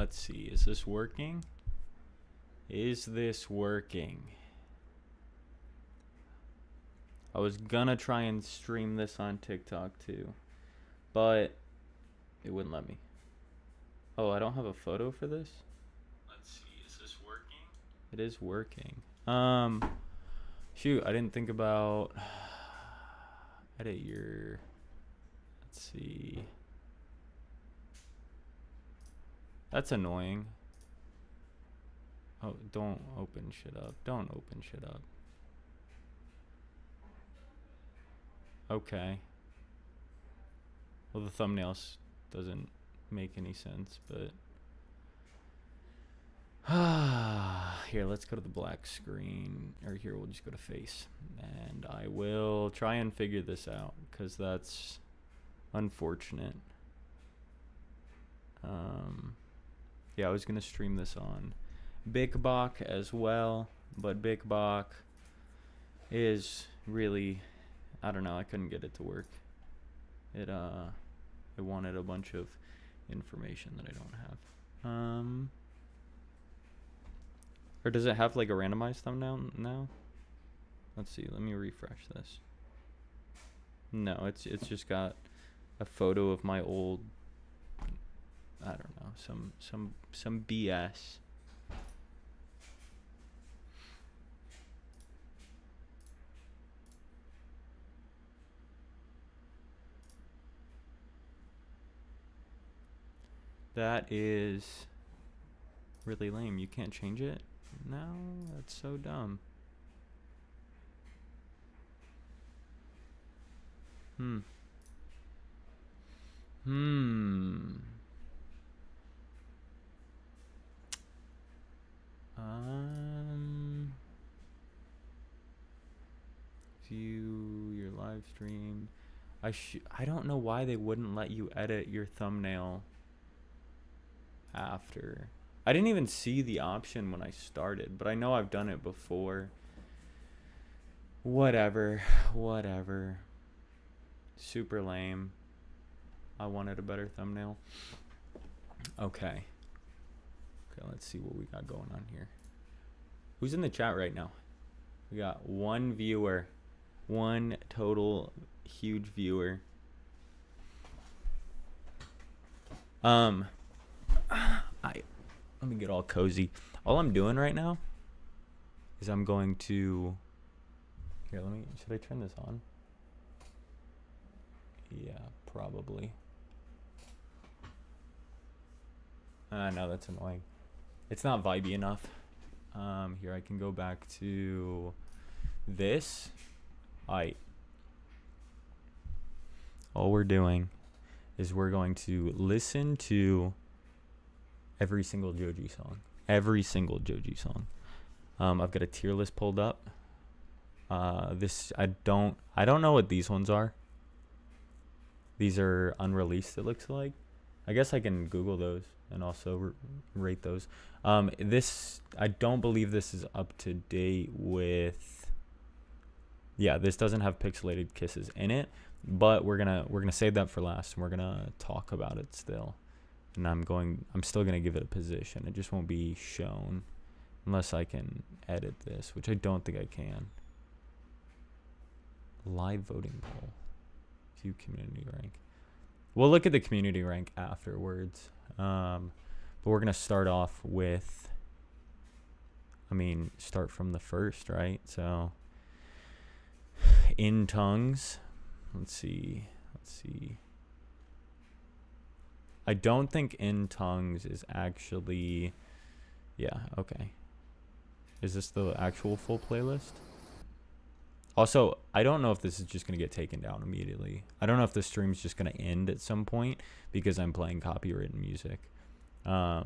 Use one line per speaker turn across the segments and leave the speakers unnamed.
let's see. Is this working? Is this working? I was gonna try and stream this on TikTok too, but it wouldn't let me. Oh, I don't have a photo for this? Let's see. Is this working? It is working. Shoot, I didn't think about edit your, let's see. That's annoying. Oh, don't open shit up. Don't open shit up. Okay. Well, the thumbnails doesn't make any sense, but here, let's go to the black screen, or here, we'll just go to face, and I will try and figure this out, because that's unfortunate. Yeah, I was gonna stream this on Big Bok as well, but Big Bok is really, I don't know, I couldn't get it to work. It wanted a bunch of information that I don't have. Or does it have like a randomized thumbnail now? Let's see, let me refresh this. No, it's just got a photo of my old, I don't know, some BS. That is really lame. You can't change it? No, that's so dumb. View your live stream. I don't know why they wouldn't let you edit your thumbnail after. I didn't even see the option when I started, but I know I've done it before. Whatever. Super lame. I wanted a better thumbnail. Okay, let's see what we got going on here. Who's in the chat right now? We got one viewer. One total huge viewer. Let me get all cozy. All I'm doing right now is I'm going to, here, should I turn this on? Yeah, probably. No, that's annoying. It's not vibey enough. Here, I can go back to this. All we're doing is we're going to listen to every single Joji song. I've got a tier list pulled up. I don't know what these ones are. These are unreleased, it looks like. I guess I can Google those and also rate those. I don't believe this is up to date with. Yeah, this doesn't have Pixelated Kisses in it, but we're gonna save that for last, and we're gonna talk about it still. And I'm still gonna give it a position. It just won't be shown unless I can edit this, which I don't think I can. Live voting poll. View community rank. We'll look at the community rank afterwards. But we're gonna start off with, start from the first, right? So in tongues, let's see. I don't think In Tongues is actually, yeah, okay. Is this the actual full playlist? Also, I don't know if this is just going to get taken down immediately. I don't know if the stream's just going to end at some point because I'm playing copywritten music. I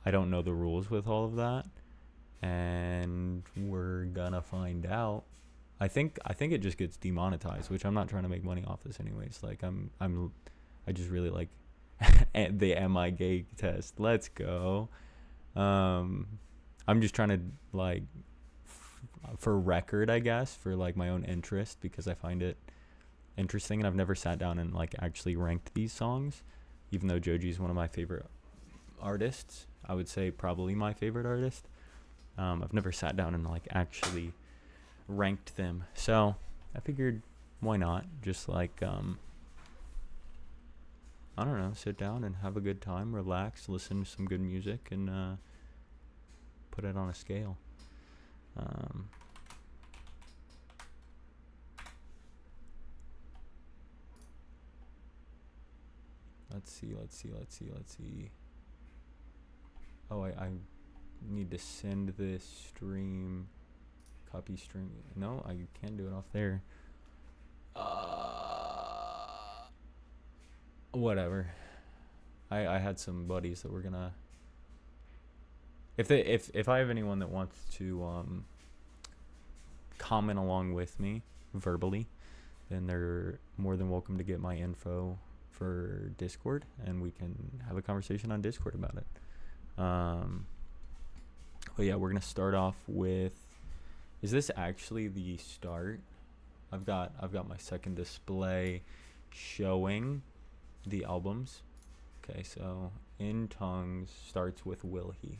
don't know the rules with all of that, and we're gonna find out. I think it just gets demonetized, which I'm not trying to make money off this anyways. Like I just really like the Am I Gay test. Let's go. I'm just trying to like for record, I guess, for like my own interest, because I find it interesting, and I've never sat down and like actually ranked these songs, even though Joji is one of my favorite artists. I would say probably my favorite artist. I've never sat down and like actually ranked them, so I figured why not just like I don't know, sit down and have a good time, relax, listen to some good music, and put it on a scale. Let's see. Oh, I need to send this stream. Copy stream. No, I can't do it off there. Whatever. I had some buddies that were gonna. If I have anyone that wants to comment along with me verbally, then they're more than welcome to get my info for Discord, and we can have a conversation on Discord about it. But yeah, we're gonna start off with. Is this actually the start? I've got my second display showing the albums. Okay, so In Tongues starts with Will He.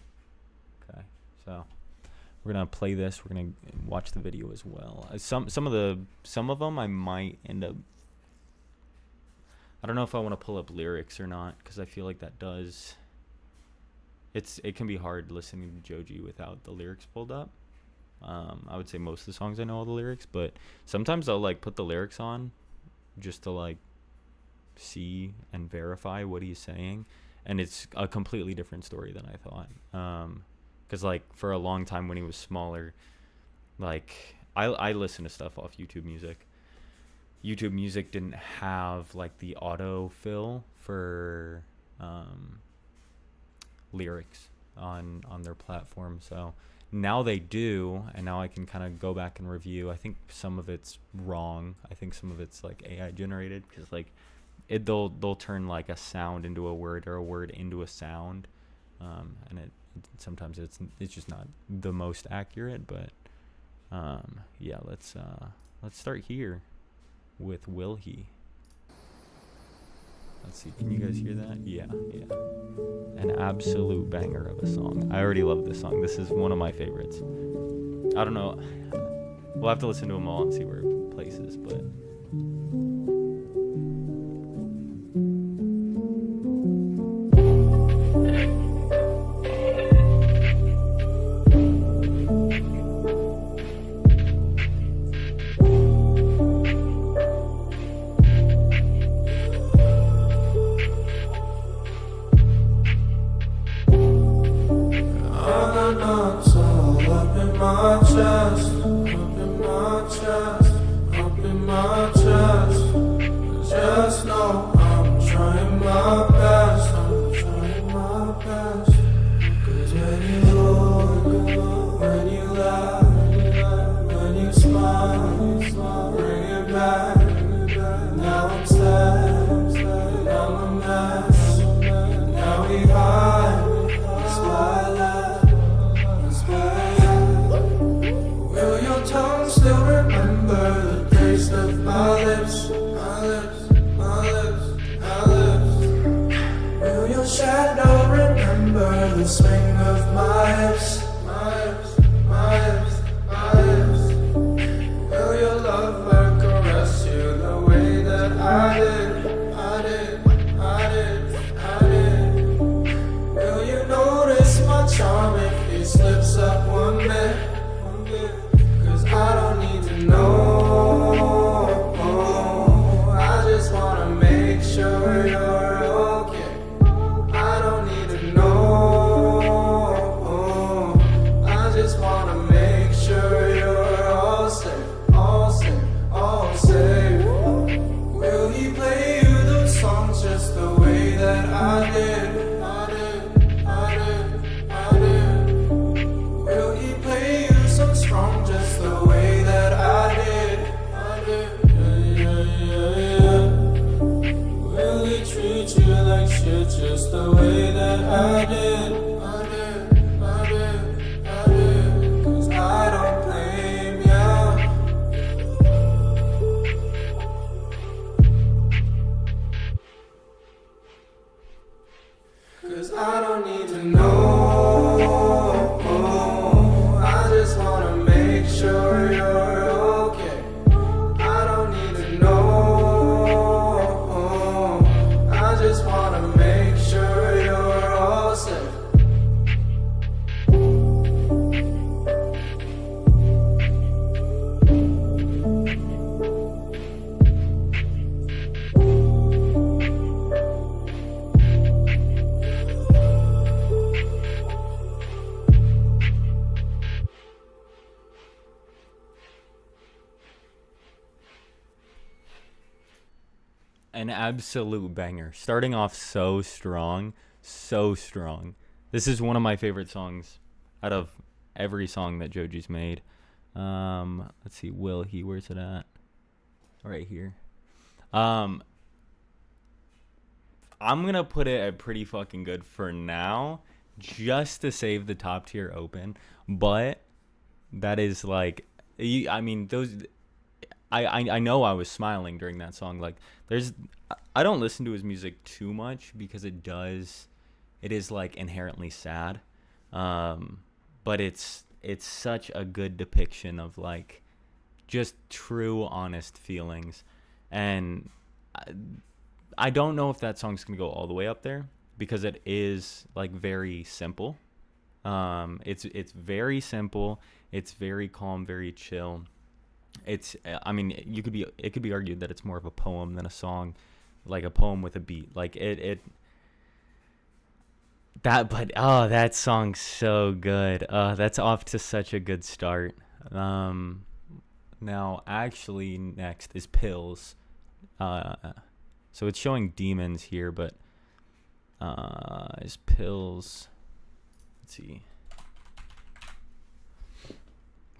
Okay, so we're gonna play this. We're gonna watch the video as well. Some of them I might end up. I don't know if I want to pull up lyrics or not, because I feel like that does. It can be hard listening to Joji without the lyrics pulled up. I would say most of the songs I know all the lyrics, but sometimes I'll like put the lyrics on just to like see and verify what he's saying, and it's a completely different story than I thought. Because like for a long time when he was smaller, like I listen to stuff off YouTube Music. YouTube Music didn't have like the autofill for lyrics on their platform, so now they do, and now I can kind of go back and review. I think some of it's wrong. I think some of it's like AI generated, because like they'll turn like a sound into a word or a word into a sound, and it sometimes it's just not the most accurate. But yeah, let's start here with Will He. Let's see, can you guys hear that? Yeah. An absolute banger of a song. I already love this song. This is one of my favorites. I don't know. We'll have to listen to them all and see where it places, but. An absolute banger. Starting off so strong, so strong. This is one of my favorite songs out of every song that Joji's made. Let's see, Will He, where's it at? Right here. I'm gonna put it at pretty fucking good for now, just to save the top tier open. But that is like, I mean, those. I know I was smiling during that song. Like, I don't listen to his music too much because it is like inherently sad. But it's such a good depiction of like just true, honest feelings. And I don't know if that song's gonna go all the way up there because it is like very simple. It's very simple. It's very calm, very chill. I mean, it could be argued that it's more of a poem than a song, like a poem with a beat. Like that song's so good. That's off to such a good start. Now actually next is Pills. So it's showing Demons here, but is Pills. Let's see.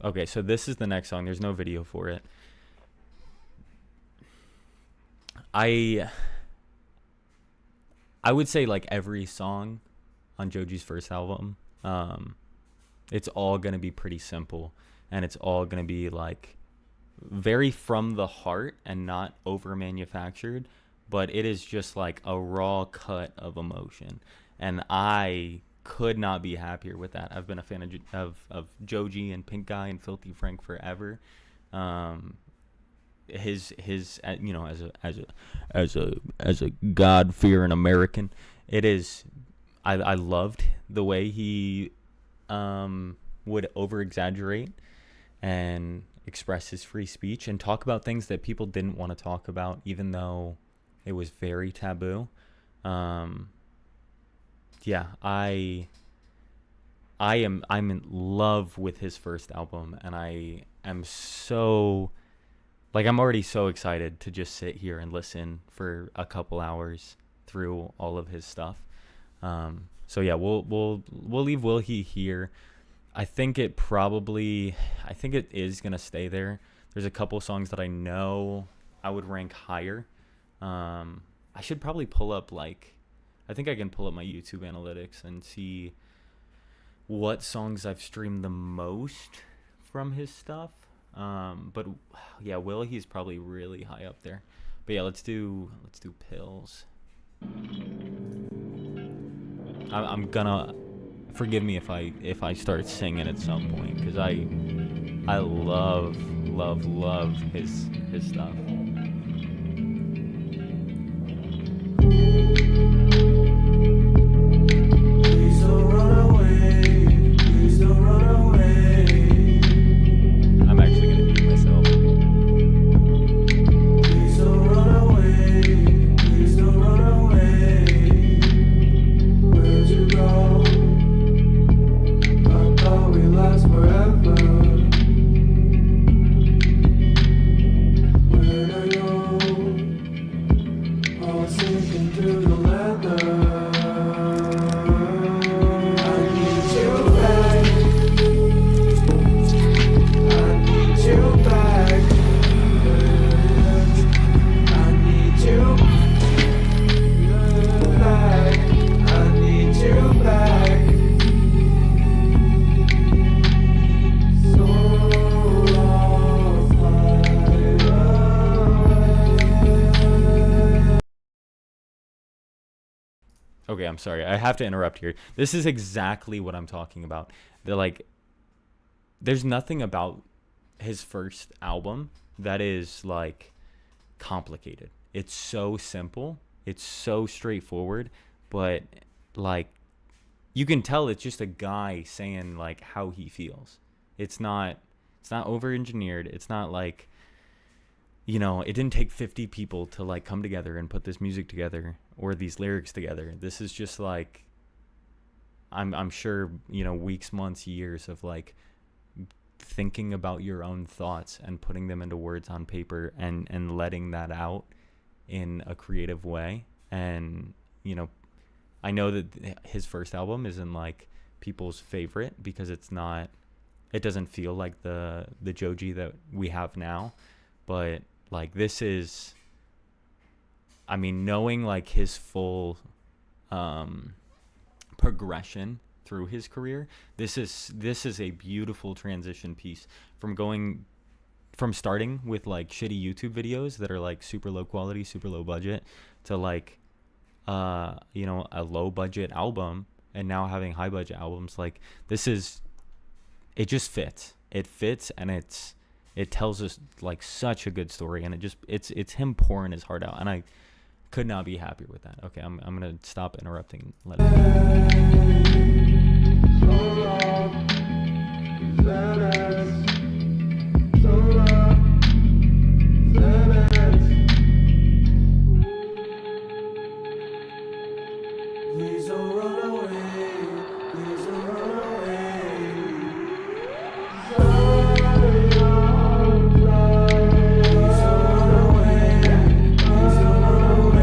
Okay, so this is the next song. There's no video for it. I would say like every song on Joji's first album, it's all gonna be pretty simple, and it's all gonna be like very from the heart and not over manufactured, but it is just like a raw cut of emotion, and I could not be happier with that. I've been a fan of Joji and Pink Guy and Filthy Frank forever. His you know, as a God-fearing American, it is I loved the way he would over exaggerate and express his free speech and talk about things that people didn't want to talk about, even though it was very taboo. Yeah, I'm in love with his first album, and I am so, like, I'm already so excited to just sit here and listen for a couple hours through all of his stuff. So yeah, we'll leave Will He here. I think it is gonna stay there. There's a couple songs that I know I would rank higher. I should probably pull up I think I can pull up my YouTube analytics and see what songs I've streamed the most from his stuff. But yeah, Will He's probably really high up there. But yeah, let's do Pills. I'm gonna forgive me if I start singing at some point, because I love his stuff. Okay, I'm sorry. I have to interrupt here. This is exactly what I'm talking about. There's nothing about his first album that is like complicated. It's so simple. It's so straightforward, but like you can tell it's just a guy saying like how he feels. It's not over engineered. It's not like, you know, it didn't take 50 people to like come together and put this music together or these lyrics together. This is just like, I'm sure, you know, weeks, months, years of like thinking about your own thoughts and putting them into words on paper and letting that out in a creative way. And, you know, I know that his first album isn't like people's favorite because it doesn't feel like the Joji that we have now. But like, this is, I mean, knowing like his full progression through his career, this is a beautiful transition piece from starting with like shitty YouTube videos that are like super low quality, super low budget, to like you know, a low budget album, and now having high budget albums. Like, it just fits. It fits, and it tells us like such a good story, and it's him pouring his heart out, and I could not be happier with that. Okay, I'm gonna stop interrupting. Let
Please don't run away. Please don't run away. Please don't run away. Please don't run away. Please don't run away.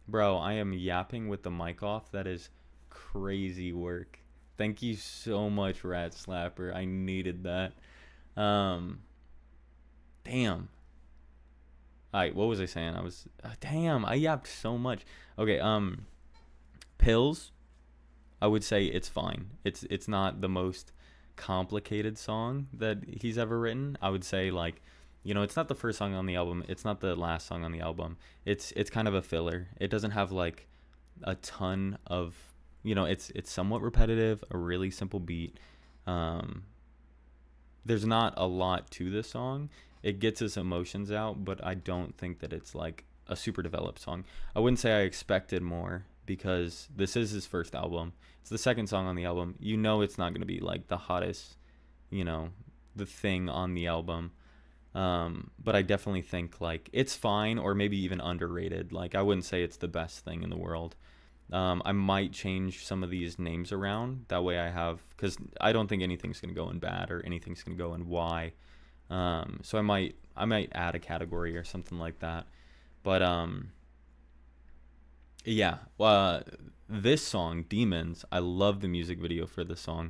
Bro, I am yapping with the mic off. That is crazy work. Thank you so much, Rat Slapper. I needed that. Um, damn. Alright, what was I saying? I was damn, I yapped so much. Okay, Pills, I would say it's fine. It's not the most complicated song that he's ever written. I would say like, it's not the first song on the album. It's not the last song on the album. It's kind of a filler. It doesn't have like a ton of, it's somewhat repetitive, a really simple beat. There's not a lot to this song. It gets his emotions out, but I don't think that it's like a super developed song. I wouldn't say I expected more because this is his first album. It's the second song on the album. It's not going to be like the hottest, the thing on the album. But I definitely think like it's fine or maybe even underrated. Like I wouldn't say it's the best thing in the world. I might change some of these names around. That way I have, because I don't think anything's going to go in bad or anything's going to go in Y. So I might add a category or something like that. But yeah, this song, Demons, I love the music video for this song.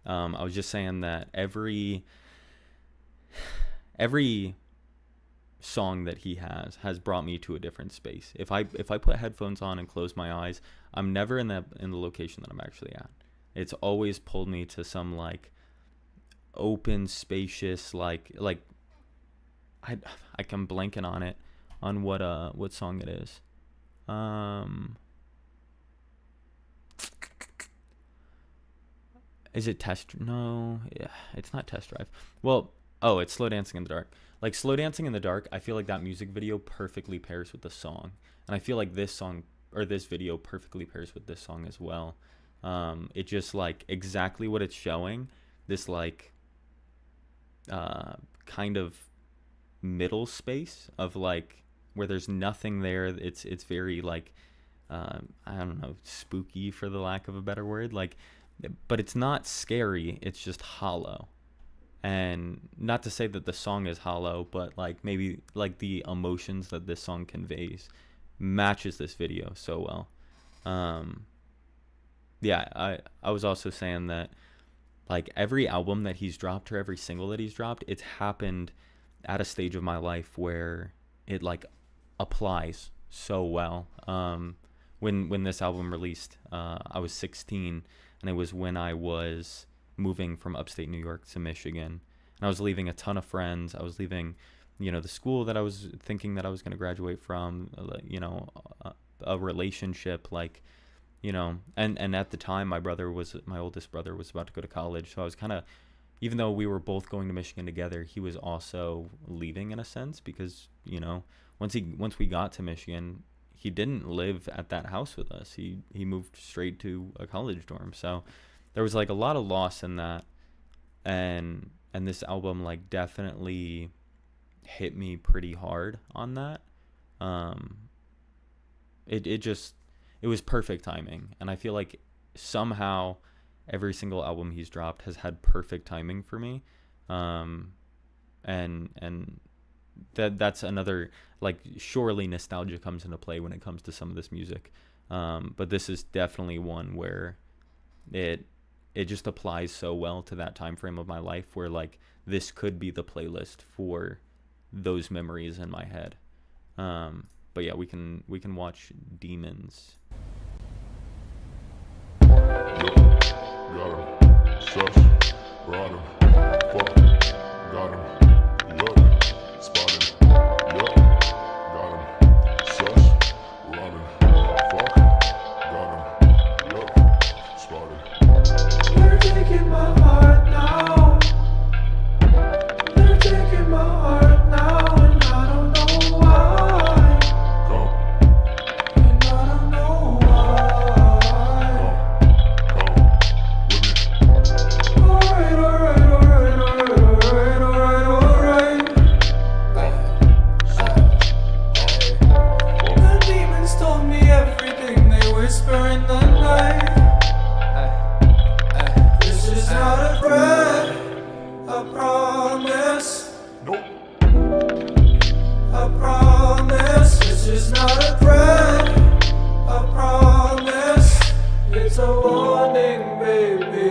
I was just saying that every song that he has brought me to a different space. If I put headphones on and close my eyes, I'm never in the location that I'm actually at. It's always pulled me to some like open, spacious, like I'm blanking on it, on what song it is. Is it Test? No, yeah, it's not Test Drive. Well, oh, it's Slow Dancing in the Dark. Like Slow Dancing in the Dark, I feel like that music video perfectly pairs with the song, and I feel like this song or this video perfectly pairs with this song as well. It just like exactly what it's showing. This like kind of middle space of like where there's nothing there. It's very like I don't know, spooky for the lack of a better word. Like, but it's not scary. It's just hollow. And not to say that the song is hollow, but like maybe like the emotions that this song conveys matches this video so well. Yeah, I was also saying that like every album that he's dropped or every single that he's dropped, it's happened at a stage of my life where it like applies so well. When this album released, I was 16, and it was when I was moving from upstate New York to Michigan, and I was leaving a ton of friends. I was leaving, the school that I was thinking that I was going to graduate from, a relationship, like, and at the time my oldest brother was about to go to college. So I was kind of, even though we were both going to Michigan together, he was also leaving in a sense because, once we got to Michigan, he didn't live at that house with us. He moved straight to a college dorm. So there was like a lot of loss in that. And this album like definitely hit me pretty hard on that. It was perfect timing. And I feel like somehow every single album he's dropped has had perfect timing for me. And that's another, like, surely nostalgia comes into play when it comes to some of this music. But this is definitely one where it just applies so well to that time frame of my life where like this could be the playlist for those memories in my head. But yeah, we can watch Demons.
Got him, sus, brought him, fuck, got him, yup, spot him, yup, got him, sus, brought him, fuck, got him, yup, spot him.
They're taking my heart now. They're taking my heart now, and I don't know why.
Come,
And I don't know why.
come with me.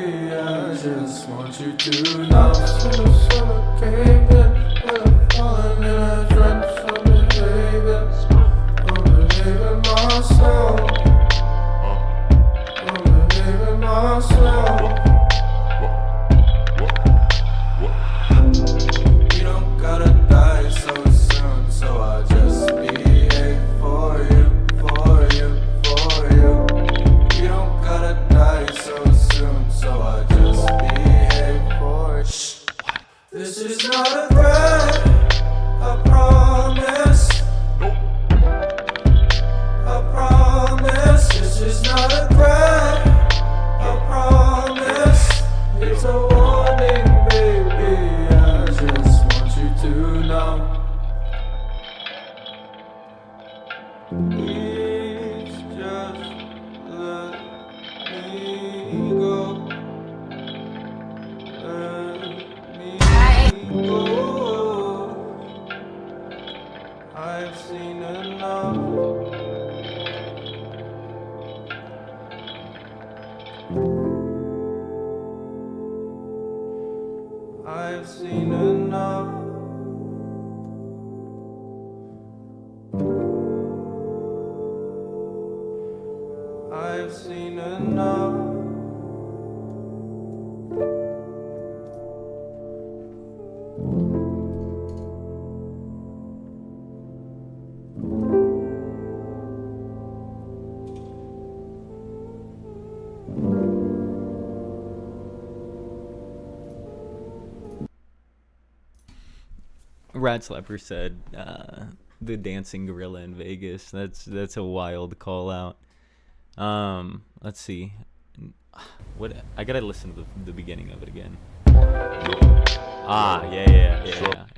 I just want you to know. Soon as summer came in, when I'm falling in a drench, I'm behaving myself. I'm behaving myself. You don't gotta die so soon, so I just behave for you, for you, for you. You don't gotta die so soon, so I just behave for you. This is not a threat, I promise. I promise. This is not a threat, I promise. It's a warning, baby. I just want you to know. Please just let me go. Let me go. I've seen enough. I've seen enough. I've seen enough.
Rat Slapper said, the dancing gorilla in Vegas. That's a wild call out. Let's see. What I gotta listen to the beginning of it again.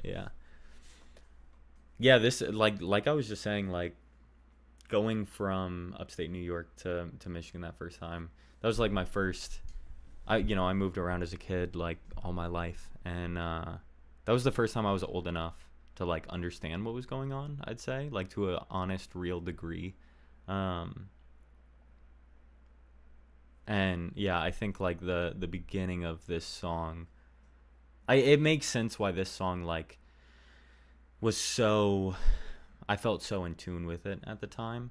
Yeah. Yeah, this like I was just saying, like going from upstate New York to Michigan that first time. That was like my first. I moved around as a kid like all my life, and that was the first time I was old enough to like understand what was going on. I'd say like to a honest, real degree. And yeah, I think like the beginning of this song, it makes sense why this song like was so, I felt so in tune with it at the time.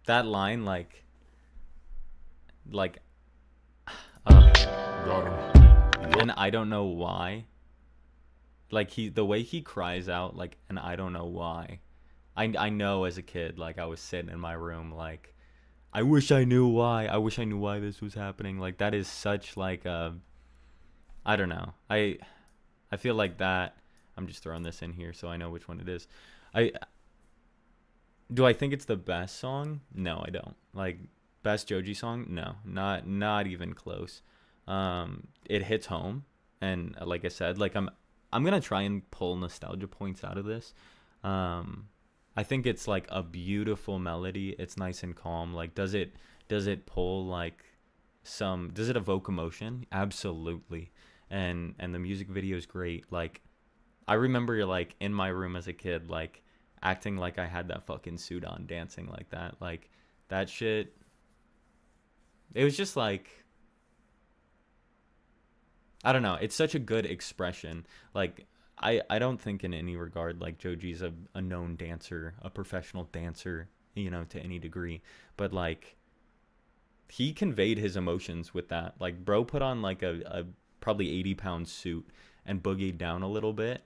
That line like and I don't know why, like the way he cries out like, and I don't know why. I know as a kid, like I was sitting in my room like, I wish I knew why. I wish I knew why this was happening. Like that is such like I don't know. I feel like that. I'm just throwing this in here so I know which one it is. Do I think it's the best song? No, I don't. Like best Joji song? No, not even close. It hits home, and like I said, like I'm gonna try and pull nostalgia points out of this. I think it's like a beautiful melody. It's nice and calm. Like does it pull like does it evoke emotion? Absolutely. And the music video is great. Like I remember like in my room as a kid, like acting like I had that fucking suit on, dancing like that. Like that shit, it was just like, I don't know. It's such a good expression. Like I don't think in any regard like Joji's a known dancer, a professional dancer, to any degree. But like he conveyed his emotions with that. Like bro put on like a probably 80-pound suit and boogied down a little bit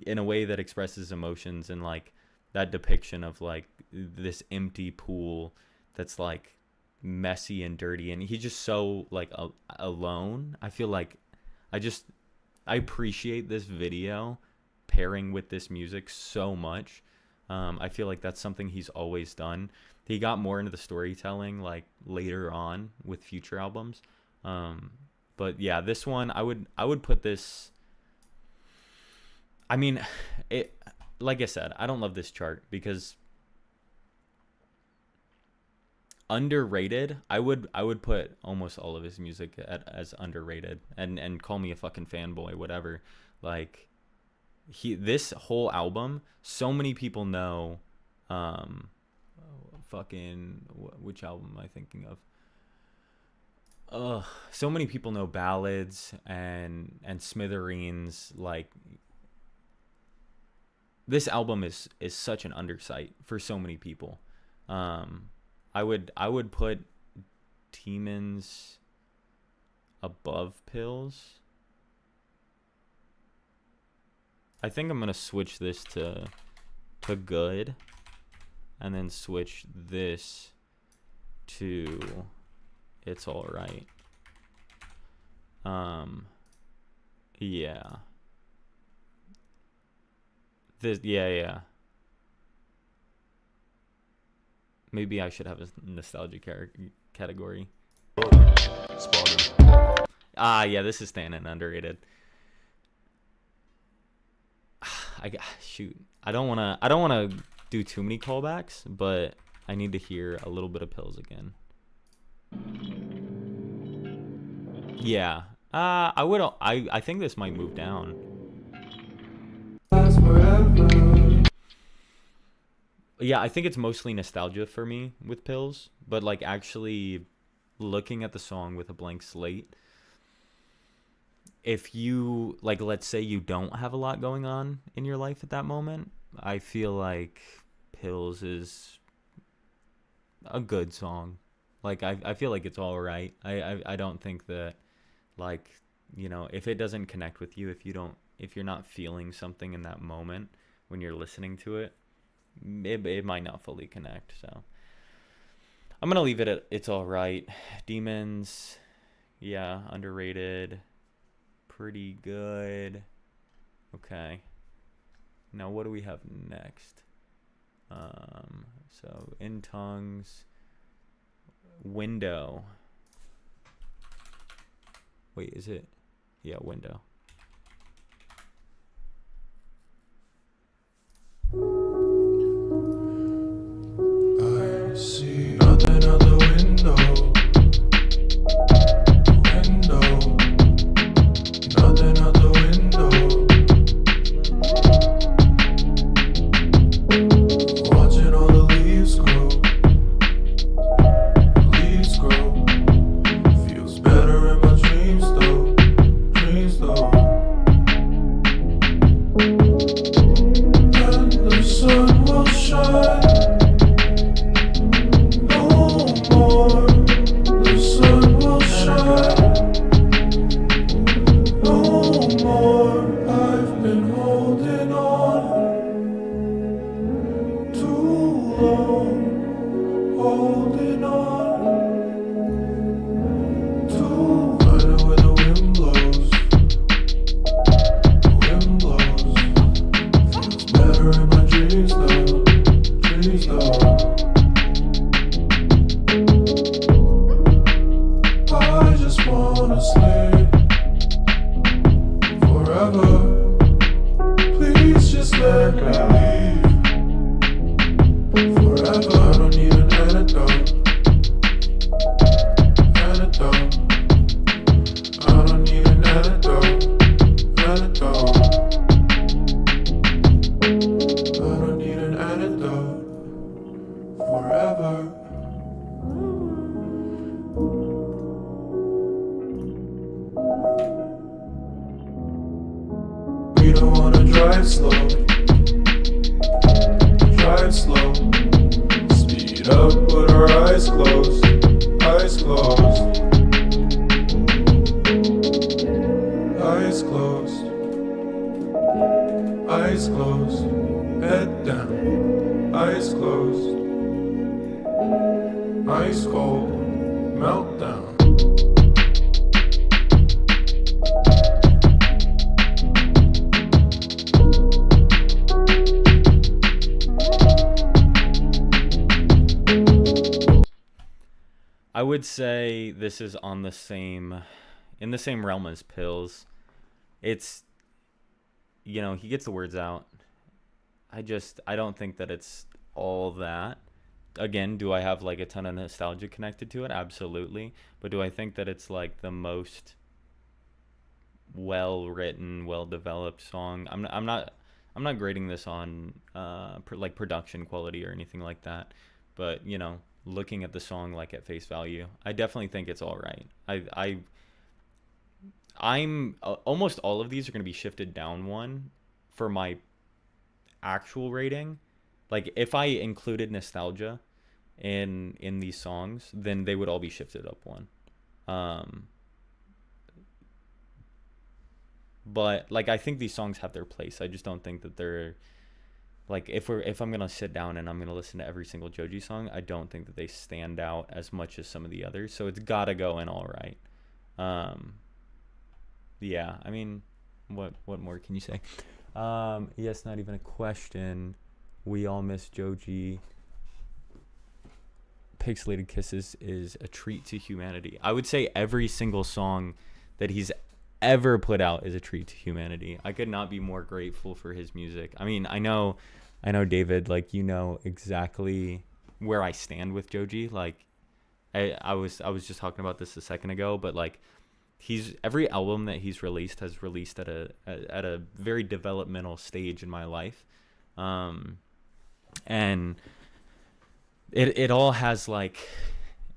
in a way that expresses emotions, and like that depiction of like this empty pool that's like messy and dirty, and he's just so like alone. I feel like I appreciate this video pairing with this music so much. I feel like that's something he's always done. He got more into the storytelling like later on with future albums. But yeah, this one I would put this. I mean, it, like I said, I don't love this chart because underrated. I would put almost all of his music as underrated, and call me a fucking fanboy, whatever. Like this whole album, so many people know fucking which album am I thinking of? Ugh, so many people know Ballads and Smithereens. Like, this album is such an undersight for so many people. I would put Demons above Pills. I think I'm gonna switch this to Good, and then switch this to It's Alright. Yeah. Yeah. Maybe I should have a nostalgia category.
Spotted.
Yeah, this is standing underrated. Shoot. I don't wanna do too many callbacks, but I need to hear a little bit of Pills again. Yeah. I think this might move down. Yeah, I think it's mostly nostalgia for me with Pills, but like actually looking at the song with a blank slate, if you, like, let's say you don't have a lot going on in your life at that moment, I feel like Pills is a good song. Like, I feel like it's all right. I don't think that, like, you know, if it doesn't connect with you, if you're not feeling something in that moment when you're listening to it, it might not fully connect. So I'm gonna leave it at It's All Right. Demons, yeah, underrated, pretty good. Okay, now what do we have next? So In Tongues, Window. Wait, is it? Yeah, Window.
I see nothing out the window. Nothing out the window. Watching all the leaves grow. Leaves grow. Feels better in my dreams though. And the sun will shine. We don't wanna drive slow. Drive slow. Speed up with our eyes closed. Eyes closed. Eyes closed. Eyes closed. Head down. Eyes closed. Ice cold. Meltdown.
I would say this is in the same realm as Pills. It's, you know, he gets the words out. I don't think that it's all that. Again, do I have like a ton of nostalgia connected to it? Absolutely. But do I think that it's like the most well-written, well-developed song? I'm not grading this on like production quality or anything like that. but looking at the song like at face value, I definitely think it's all right. I'm almost all of these are going to be shifted down one for my actual rating. Like if I included nostalgia in these songs, then they would all be shifted up one. Um, but like I think these songs have their place. I just don't think that they're like if I'm gonna sit down and I'm gonna listen to every single Joji song, I don't think that they stand out as much as some of the others. So it's gotta go in all right. Um, yeah, I mean, what more can you say? Yes, not even a question. We all miss Joji. Pixelated Kisses is a treat to humanity. I would say every single song that he's ever put out is a treat to humanity. I could not be more grateful for his music. I mean, I know David, like exactly where I stand with Joji. Like I was just talking about this a second ago, but like every album that he's released has released at a very developmental stage in my life. And it all has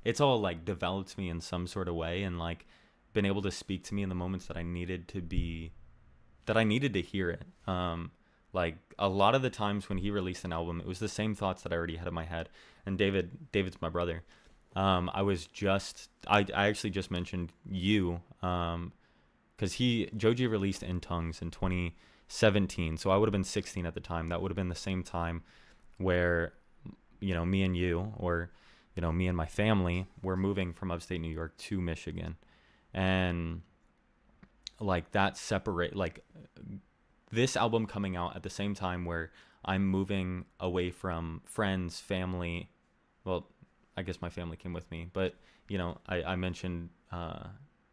it's all like developed me in some sort of way, and like been able to speak to me in the moments that I needed to hear it. Like a lot of the times when he released an album, it was the same thoughts that I already had in my head. And David's my brother. I actually just mentioned you, because Joji released In Tongues in 2017, so I would have been 16 at the time. That would have been the same time where me and you, or me and my family, were moving from upstate New York to Michigan. And like that separate, like this album coming out at the same time where I'm moving away from friends, family. Well, I guess my family came with me, but I mentioned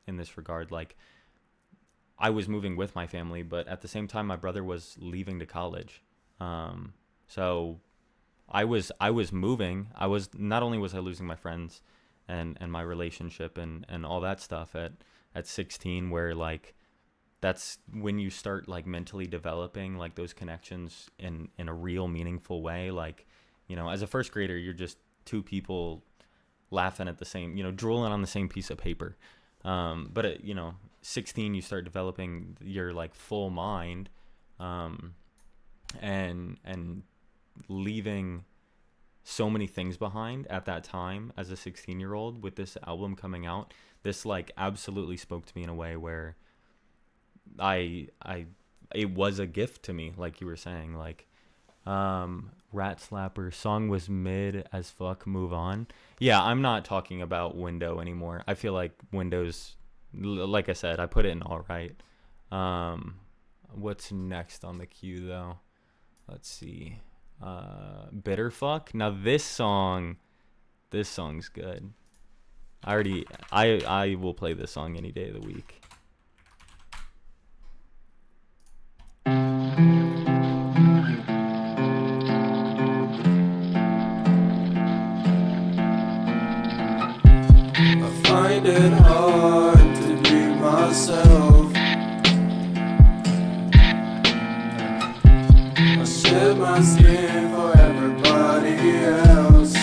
in this regard, like I was moving with my family, but at the same time my brother was leaving to college. So I was moving. Not only was I losing my friends and my relationship and all that stuff at 16, where like that's when you start like mentally developing like those connections in a real meaningful way. Like, as a first grader, you're just two people laughing at the same, drooling on the same piece of paper. But at 16, you start developing your like full mind, and leaving so many things behind at that time as a 16-year-old. With this album coming out, this like absolutely spoke to me in a way where it was a gift to me, like you were saying. Like Rat Slapper song was mid as fuck, move on. Yeah, I'm not talking about Window anymore. I feel like Window's, like I said, I put it in all right. What's next on the queue though? Let's see. Bitter Fuck. Now this song's good. I will play this song any day of the week.
I find it hard to be myself. I shed my skin for everybody else.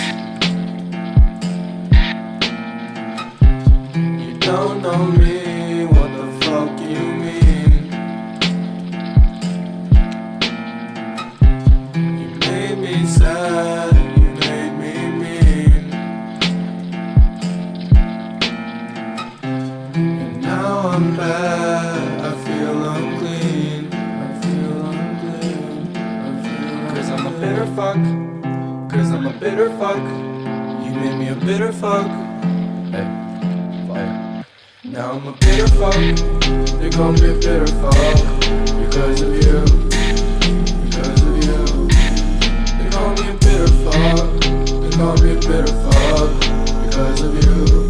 You don't know me, what the fuck you mean? You made me sad, you made me mean. And now I'm bad, I feel unclean. I feel unclean. Cause I'm a bitter fuck. Cause I'm a bitter fuck. You made me a bitter fuck. Hey. Now I'm a bitter fuck. You're gonna be a bitter fuck. Because of you. Because of you. You're gonna be a bitter fuck. You're gonna be a bitter fuck. Because of you.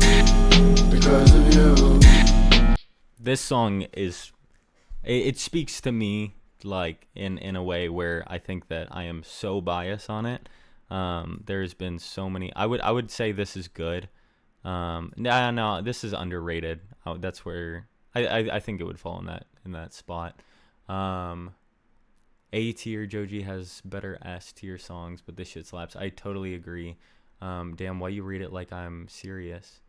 Because of you.
This song it speaks to me like in a way where I think that I am so biased on it. There's been so many. I would say this is good. No, this is underrated. That's where I think it would fall in that spot. A tier Joji has better S tier songs, but this shit slaps. I totally agree. Damn, why you read it like I'm serious?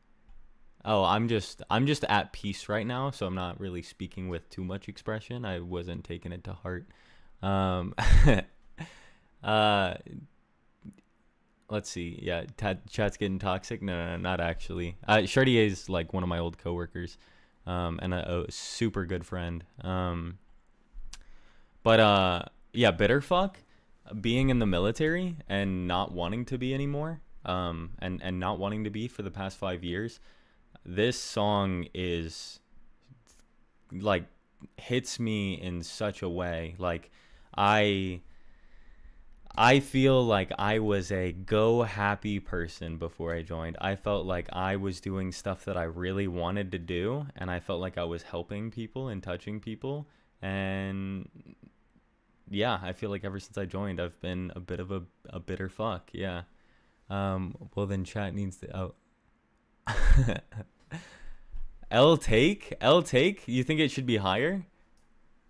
Oh, I'm just at peace right now, so I'm not really speaking with too much expression. I wasn't taking it to heart. Um, uh, let's see. Yeah, chat's getting toxic. No, not actually. Chartier is like one of my old coworkers, and a super good friend. But yeah, bitter fuck. Being in the military and not wanting to be anymore. And not wanting to be for the past 5 years. This song is like hits me in such a way. Like I I feel like I was a go happy person before I joined. I felt like I was doing stuff that I really wanted to do, and I felt like I was helping people and touching people. And yeah, I feel like ever since I joined, I've been a bit of a bitter fuck. Yeah. Well, then chat needs to. Oh. L take. You think it should be higher?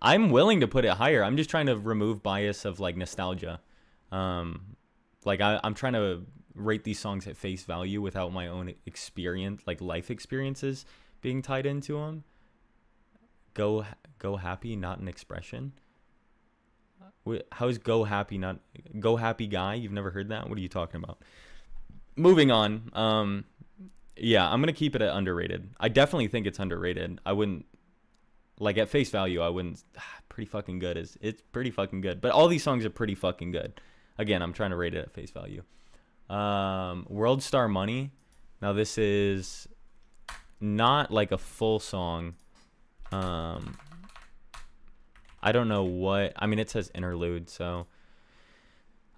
I'm willing to put it higher. I'm just trying to remove bias of like nostalgia. Like I'm trying to rate these songs at face value without my own experience, like life experiences being tied into them. Go happy, not an expression. How is go happy not go happy guy? You've never heard that? What are you talking about? Moving on. Yeah, I'm gonna keep it at underrated. I definitely think it's underrated. I wouldn't like at face value. I wouldn't. Pretty fucking good. It's pretty fucking good. But all these songs are pretty fucking good. Again, I'm trying to rate it at face value. World Star Money. Now this is not like a full song. I don't know what. I mean, it says interlude, so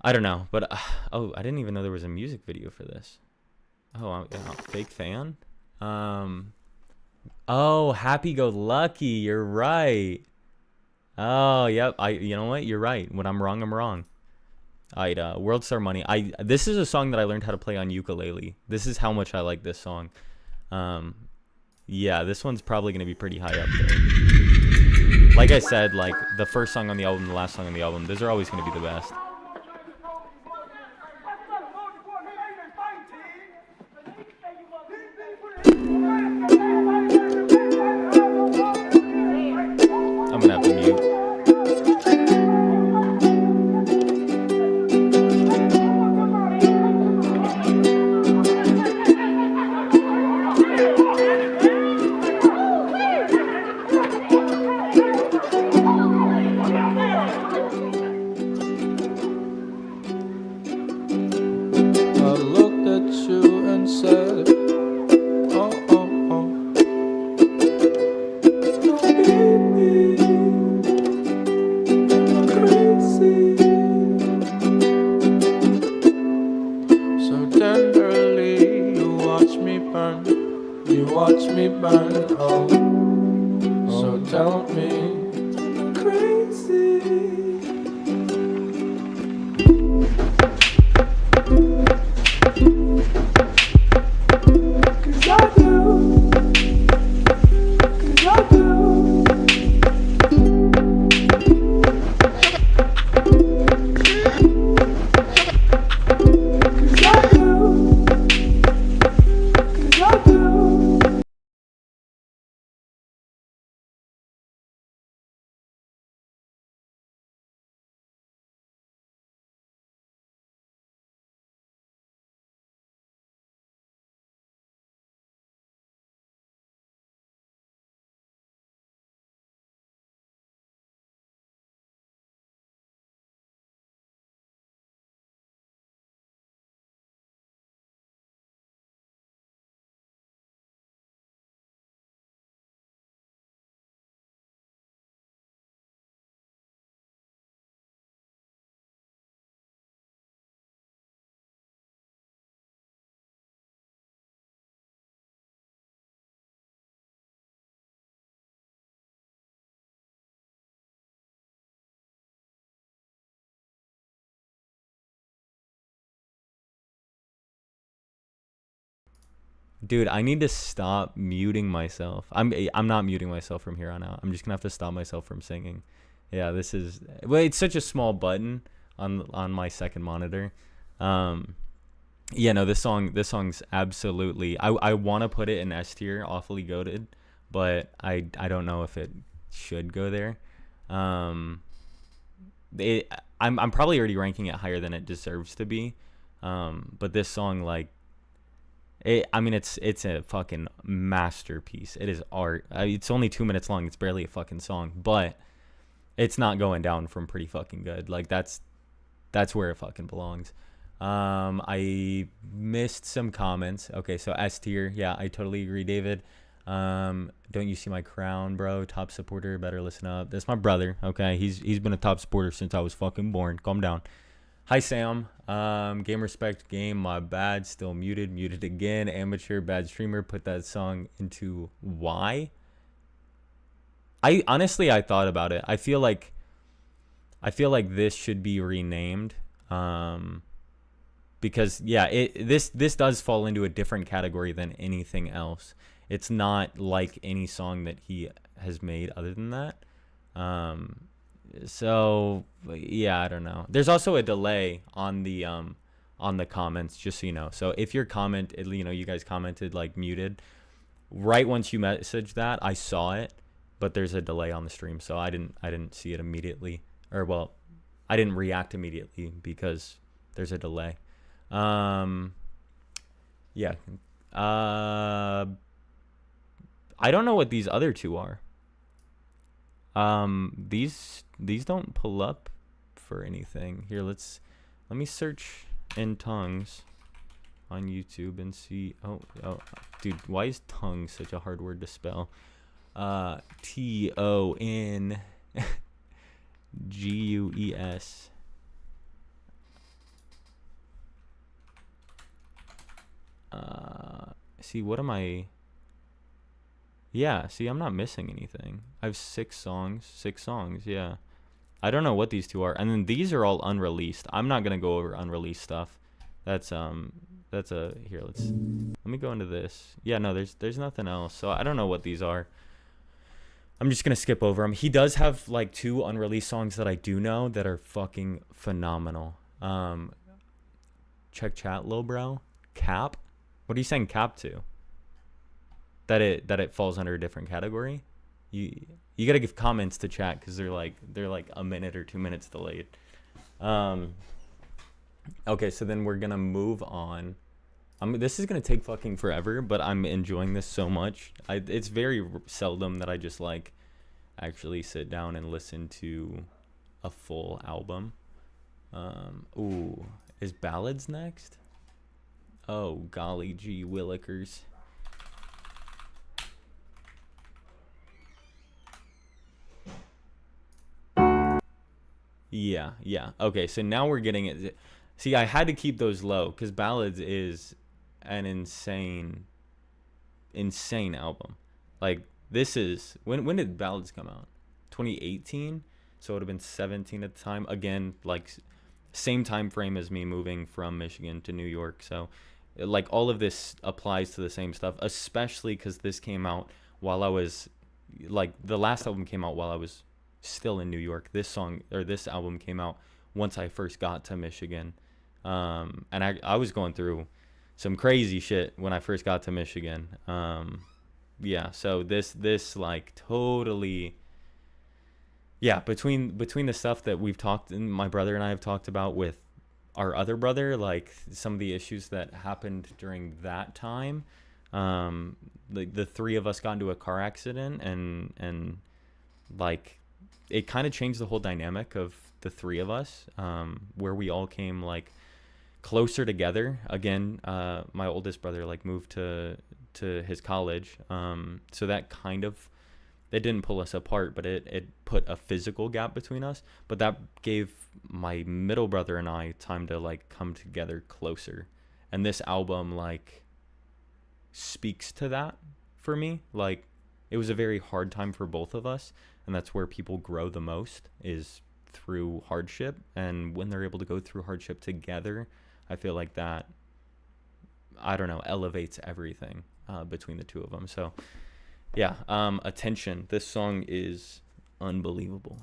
I don't know. But oh, I didn't even know there was a music video for this. Oh, I'm a fake fan. Oh, Happy Go Lucky. You're right. Oh, yep. You know what? You're right. When I'm wrong, I'm wrong. World Star Money. This is a song that I learned how to play on ukulele. This is how much I like this song. Yeah, this one's probably gonna be pretty high up there. Like I said, like the first song on the album, the last song on the album, those are always gonna be the best. I'm gonna have to mute.
I looked at you and said, oh, oh, oh. Baby, I'm crazy. So tenderly, you watch me burn. You watch me burn, oh. So tell me, I'm crazy. Cause I do. Cause I do. Cause I do. Cause I do.
Dude, I need to stop muting myself. I'm not muting myself from here on out. I'm just gonna have to stop myself from singing. Yeah, this is well, it's such a small button on my second monitor. Yeah, no, this song's absolutely. I want to put it in S tier, awfully goated, but I don't know if it should go there. Um, I'm probably already ranking it higher than it deserves to be. But this song, like, I mean, it's a fucking masterpiece. It is art. It's only 2 minutes long. It's barely a fucking song, but it's not going down from pretty fucking good. Like, that's where it fucking belongs. I missed some comments. Okay, so S tier. Yeah, I totally agree, David. Don't you see my crown, bro? Top supporter, better listen up. That's my brother. Okay, he's been a top supporter since I was fucking born. Calm down. Hi Sam. Game respect game. My bad. Still muted again. Amateur bad streamer. Put that song into why? I honestly I thought about it. I feel like this should be renamed. Because yeah, this does fall into a different category than anything else. It's not like any song that he has made other than that. So yeah, I don't know. There's also a delay on the comments, just so you know. So if your comment, you guys commented like muted, right once you messaged that, I saw it, but there's a delay on the stream, so I didn't see it immediately, or well, I didn't react immediately because there's a delay. Yeah. I don't know what these other two are. These don't pull up for anything. Here, let me search in tongues on YouTube and see. Oh, dude, why is tongue such a hard word to spell? TONGUES. See, what am I? Yeah, see, I'm not missing anything. I have 6 songs, yeah. I don't know what these two are. And then these are all unreleased. I'm not going to go over unreleased stuff. Here, let me go into this. Yeah, no, there's nothing else. So I don't know what these are. I'm just going to skip over them. He does have like 2 unreleased songs that I do know that are fucking phenomenal. Check chat, low bro. Cap? What are you saying cap to? That it falls under a different category? You gotta give comments to chat because they're like a minute or 2 minutes delayed. Okay, so then we're gonna move on. This is gonna take fucking forever, but I'm enjoying this so much. It's very seldom that I just like actually sit down and listen to a full album. Ooh, is Ballads next? Oh, golly gee willikers. Yeah. Okay, so now we're getting it. See, I had to keep those low because Ballads is an insane album. Like, this is... When did Ballads come out? 2018? So it would have been 17 at the time. Again, like, same time frame as me moving from Michigan to New York. So, like, all of this applies to the same stuff, especially because this came out while I was... Like, the last album came out while I was still in New York. This album came out once I first got to Michigan. And I was going through some crazy shit when I first got to Michigan. Yeah, so this like totally, yeah, between the stuff that we've talked, and my brother and I have talked about with our other brother, like some of the issues that happened during that time. Like the 3 of us got into a car accident, and like it kind of changed the whole dynamic of the 3 of us, where we all came like closer together again. My oldest brother like moved to his college, so that kind of, it didn't pull us apart, but it put a physical gap between us, but that gave my middle brother and I time to like come together closer. And this album like speaks to that for me. Like, it was a very hard time for both of us, and that's where people grow the most, is through hardship. And when they're able to go through hardship together, I feel like that, I don't know, elevates everything between the 2 of them. So yeah, Attention, this song is unbelievable.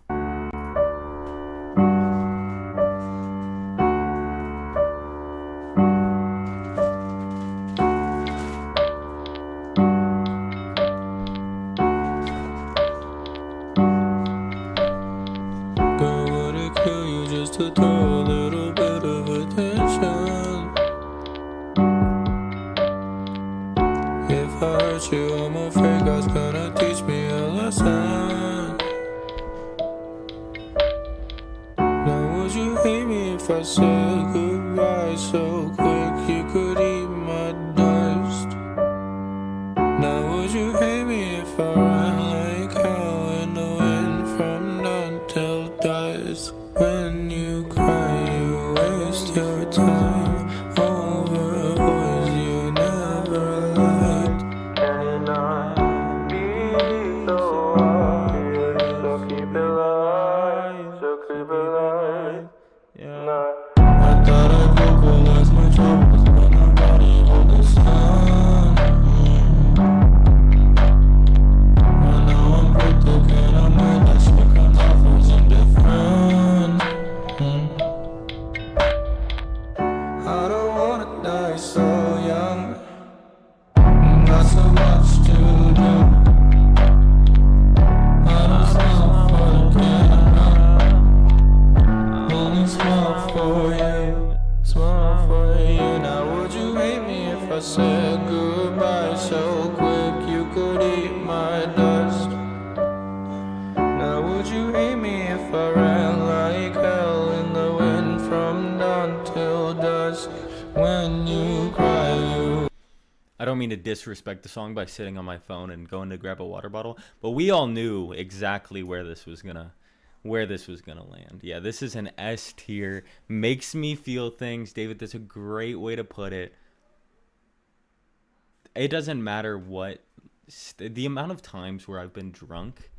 If I hurt you, I'm afraid God's gonna teach me a lesson. Now would you hate me if I said goodbye so quick you could eat my dust? Now would you hate me if I ran like hell in the wind from dawn till dusk? When you cry, you waste your time over boys you never liked. And I be so obvious, so keep it light, so keep it light.
Yeah.
I thought I'd vocalize my troubles, but I'm not able to sound. I know I'm cryptic and I might let shit come off as indifferent. I don't wanna die so young. Got so much to do. I don't smile for the camera. Only smile for you, smile for you. Now would you hate me if I said goodbye so quick you could eat my dust? Now would you hate me if I ran like hell in the wind from dawn till dusk? When you cry, you
I don't mean to disrespect the song by sitting on my phone and going to grab a water bottle, but we all knew exactly where this was gonna land. Yeah, this is an S tier. Makes me feel things. David, that's a great way to put it. It doesn't matter what the amount of times where I've been drunk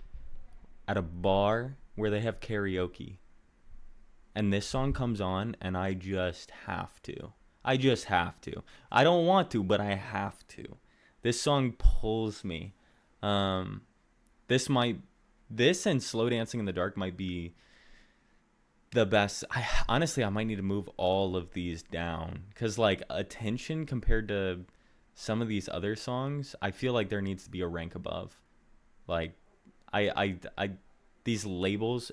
at a bar where they have karaoke and this song comes on and I just have to. I don't want to, but I have to. This song pulls me. This and Slow Dancing in the Dark might be the best. Honestly, I might need to move all of these down because like Attention compared to some of these other songs, I feel like there needs to be a rank above. Like I these labels,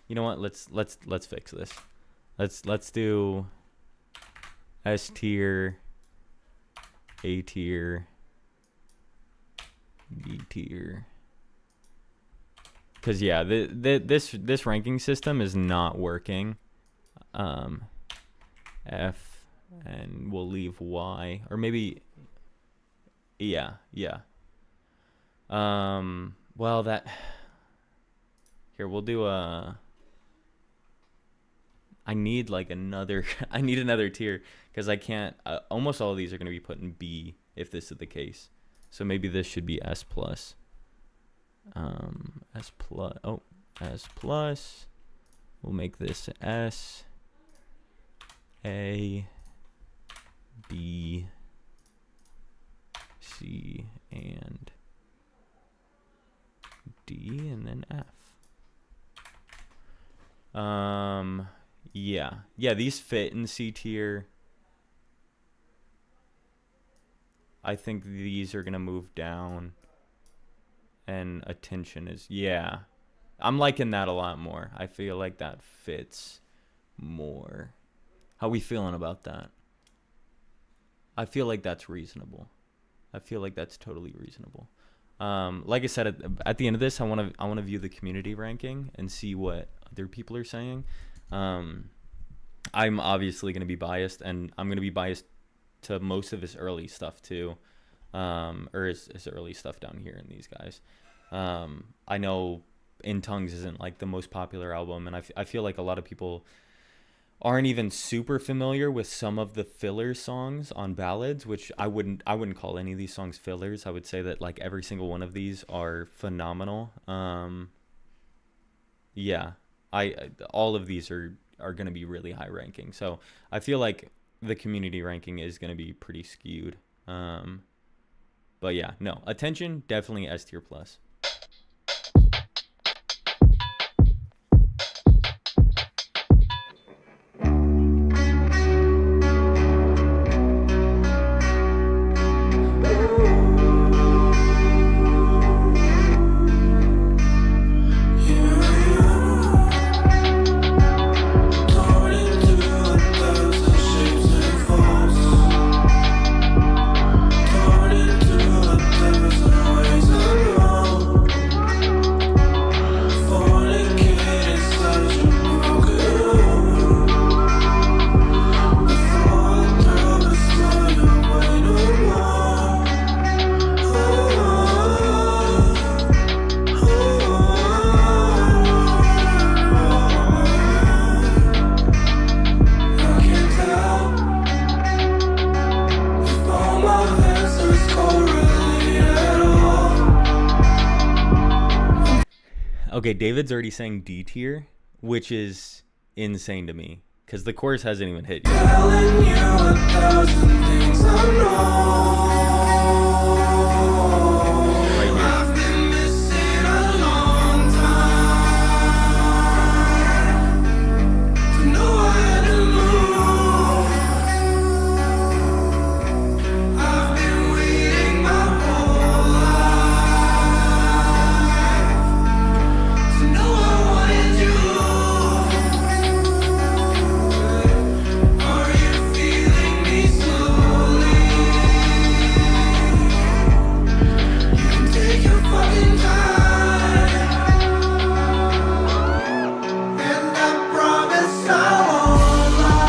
you know what? Let's fix this. Let's do S tier, A tier, B tier. Cause yeah, this ranking system is not working. F, and we'll leave Y, or maybe, yeah. Well, that here we'll do a. I need like another. I need another tier because I can't. Almost all of these are going to be put in B if this is the case. So maybe this should be S plus. S plus. Oh, S plus. We'll make this S. A. B. C and D, and then F. Yeah, these fit in C tier. I think these are gonna move down, and Attention is, yeah, I'm liking that a lot more. I feel like that fits more. How we feeling about that? I feel like that's reasonable. I feel like that's totally reasonable. Like I said, at the end of this, I want to view the community ranking and see what other people are saying. I'm obviously going to be biased, and I'm going to be biased to most of his early stuff too, or his early stuff down here in these guys. I know In Tongues isn't like the most popular album, and I feel like a lot of people aren't even super familiar with some of the filler songs on ballads, which I wouldn't call any of these songs fillers. I would say that like every single one of these are phenomenal. Yeah, all of these are going to be really high ranking. So I feel like the community ranking is going to be pretty skewed. But yeah, no, Attention, definitely S tier plus.
Torn into
Okay, David's already saying D tier, which is insane to me because the chorus hasn't even hit yet.
Telling you 1,000 things I know.
Right here.
I've been missing a long time to know I had to move. I've been waiting my whole life to know I wanted you. Are you feeling me slowly? You can take your fucking time, and I promise I won't lie.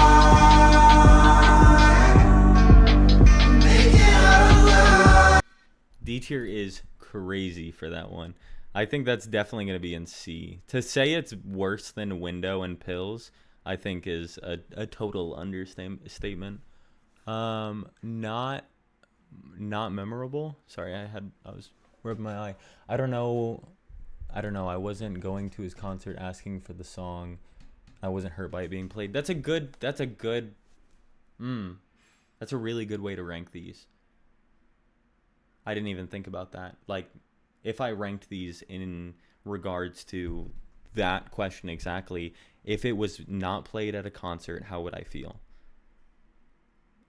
Make it out alive.
D tier is crazy for that one. I think that's definitely going to be in C. To say it's worse than Window and Pills, I think is a total understatement. Not memorable. Sorry, I was rubbing my eye. I don't know. I wasn't going to his concert asking for the song. I wasn't hurt by it being played. That's a really good way to rank these. I didn't even think about that. Like, if I ranked these in regards to that question exactly, if it was not played at a concert, how would I feel?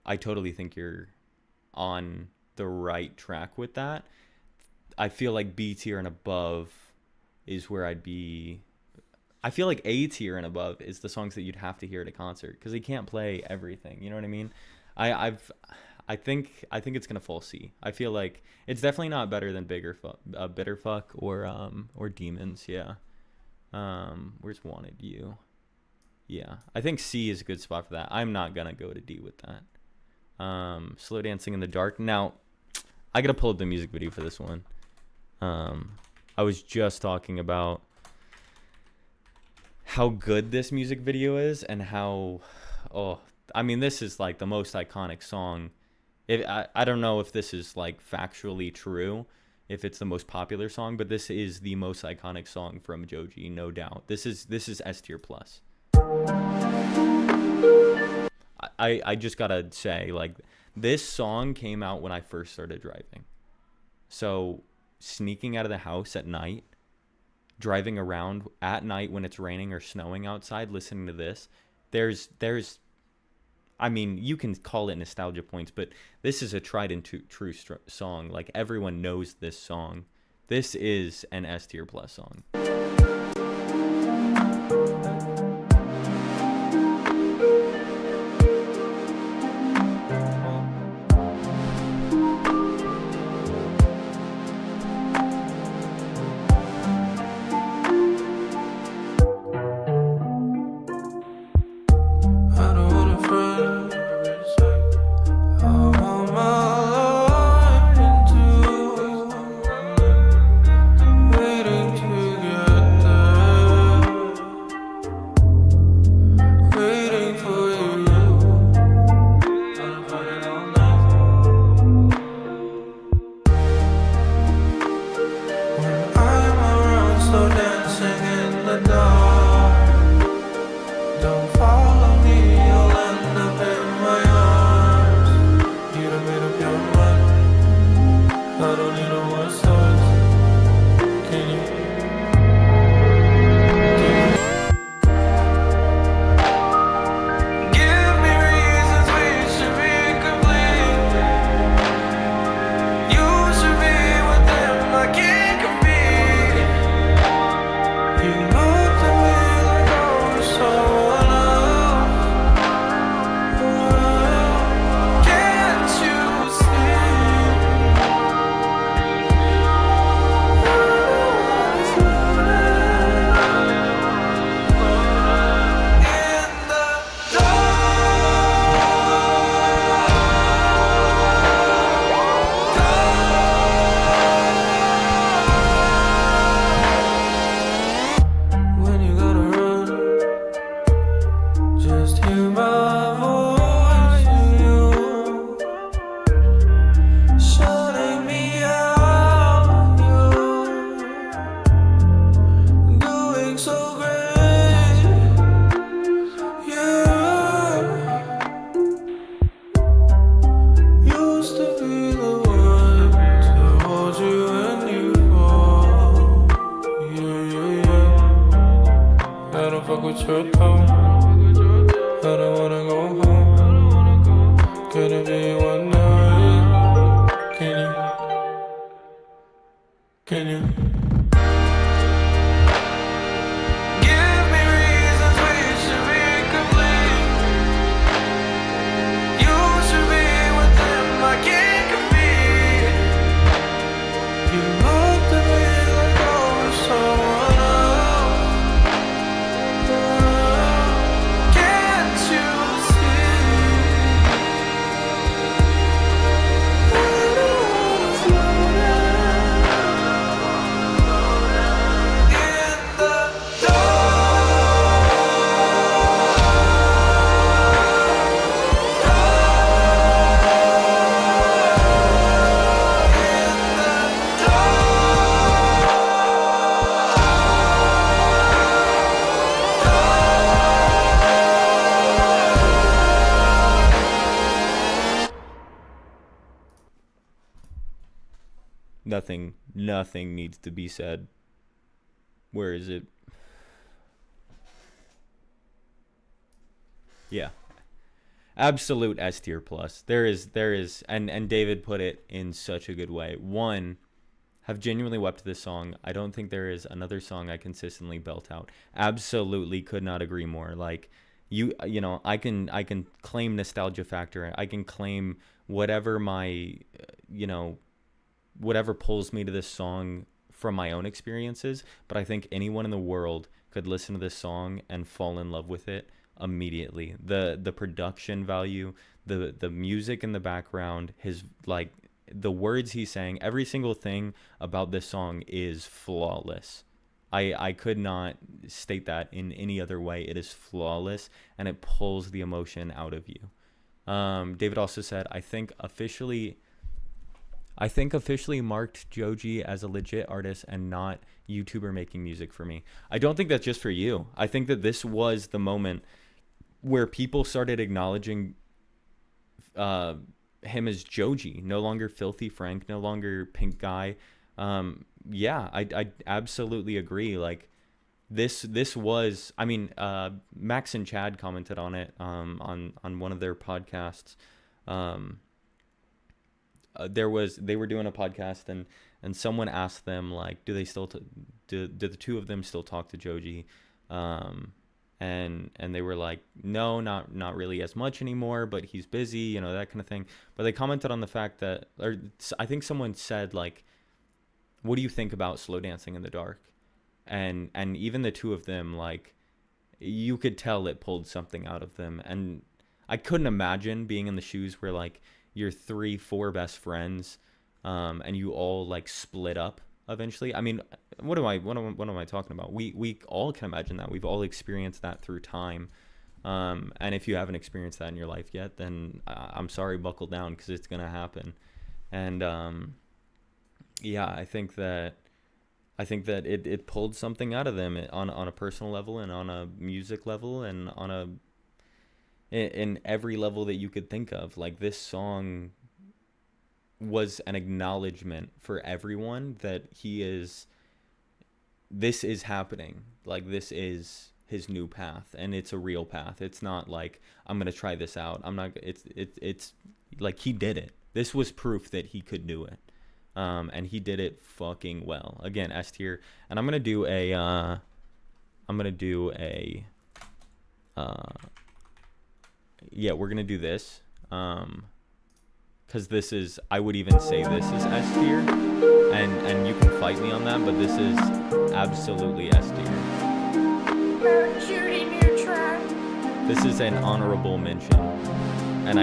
I totally think you're on the right track with that. I feel like B tier and above is where I'd be. I feel like A tier and above is the songs that you'd have to hear at a concert because they can't play everything. You know what I mean? I think it's gonna fall C. I feel like it's definitely not better than Bitter Fuck or Demons. Yeah. Where's Wanted You? Yeah, I think C is a good spot for that. I'm not gonna go to D with that. Slow Dancing in the Dark. Now, I gotta pull up the music video for this one. I was just talking about how good this music video is and how, I mean, this is like the most iconic song. I don't know if this is like factually true, if it's the most popular song, but this is the most iconic song from Joji, no doubt. This is S tier plus. I just gotta say, like, this song came out when I first started driving. So sneaking out of the house at night, driving around at night when it's raining or snowing outside, listening to this, there's I mean, you can call it nostalgia points, but this is a tried and true song. Like, everyone knows this song. This is an S tier plus song.
I don't wanna front. I want my life into waiting to get there, waiting for you. I'm fighting all night. When I'm around, slow dancing in the dark. Don't follow me, you'll end up in my arms. You done made up your mind. I don't need no more songs. Can you? Give me reasons we should be complete. You should be with them, I can't compete. You looked at me like I was someone else. Can't you see? your tone. I don't wanna go home. Could it be one night? Can you? Give me reasons we should be complete. You should be with them, I can't compete. You looked at me like I was someone else. Can't you see? I don't wanna slow down. In the
Nothing needs to be said. Where is it? Yeah. Absolute S tier plus. There is, and David put it in such a good way. One, have genuinely wept to this song. I don't think there is another song I consistently belt out. Absolutely could not agree more. Like, you know, I can claim nostalgia factor. I can claim whatever my, you know, whatever pulls me to this song from my own experiences, but I think anyone in the world could listen to this song and fall in love with it immediately. The production value, the music in the background, his, like, the words he's saying, every single thing about this song is flawless. I could not state that in any other way. It is flawless, and it pulls the emotion out of you. David also said, I think officially marked Joji as a legit artist and not YouTuber making music for me. I don't think that's just for you. I think that this was the moment where people started acknowledging him as Joji, no longer Filthy Frank, no longer Pink Guy. Yeah, I absolutely agree. Like, this was, I mean, Max and Chad commented on it on one of their podcasts. They were doing a podcast, and someone asked them, like, do the two of them still talk to Joji? And they were like, no, not really as much anymore, but he's busy, you know, that kind of thing. But they commented on the fact that, or I think someone said, like, what do you think about Slow Dancing in the Dark? And even the two of them, like, you could tell it pulled something out of them. And I couldn't imagine being in the shoes where, like, your 3-4 best friends, and you all, like, split up eventually. I mean, what am I talking about? We all can imagine that. We've all experienced that through time. And if you haven't experienced that in your life yet, then I'm sorry, buckle down, because it's gonna happen. And yeah, I think that it pulled something out of them on a personal level, and on a music level, and in every level that you could think of. Like, this song was an acknowledgement for everyone that this is happening. Like, this is his new path, and it's a real path. It's not like, I'm gonna try this out. It's like, he did it. This was proof that he could do it. And he did it fucking well. Again, S tier. And I'm gonna do a yeah, we're gonna do this, because this is, I would even say this is S tier, and you can fight me on that, but this is absolutely S tier. This is an honorable mention, and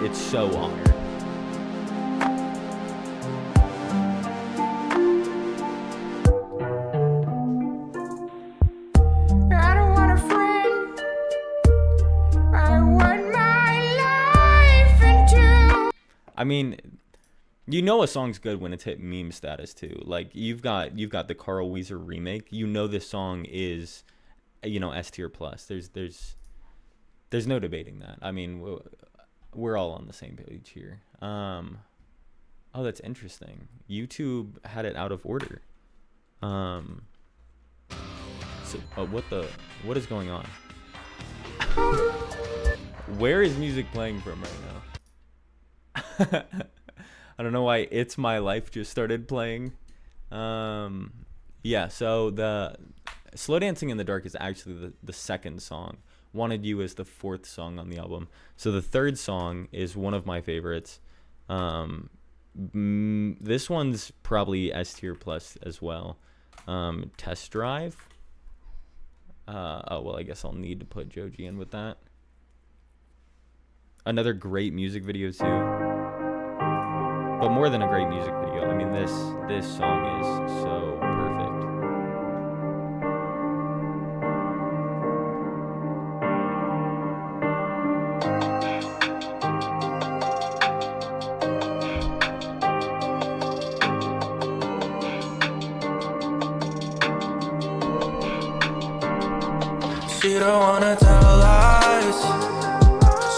it's so honored. I mean, you know a song's good when it's hit meme status too. Like, you've got the Carl Weezer remake. You know this song is, you know, S tier plus. There's no debating that. I mean, we're all on the same page here. Oh, that's interesting. YouTube had it out of order. what is going on? Where is music playing from right now? I don't know why It's My Life just started playing. Yeah, so the Slow Dancing in the Dark is actually the second song. Wanted You is the fourth song on the album. So the third song is one of my favorites. This one's probably S tier plus as well. Test Drive. Oh, well, I guess I'll need to put Joji in with that. Another great music video too. But more than a great music video, I mean, this song is so perfect.
She don't wanna tell lies.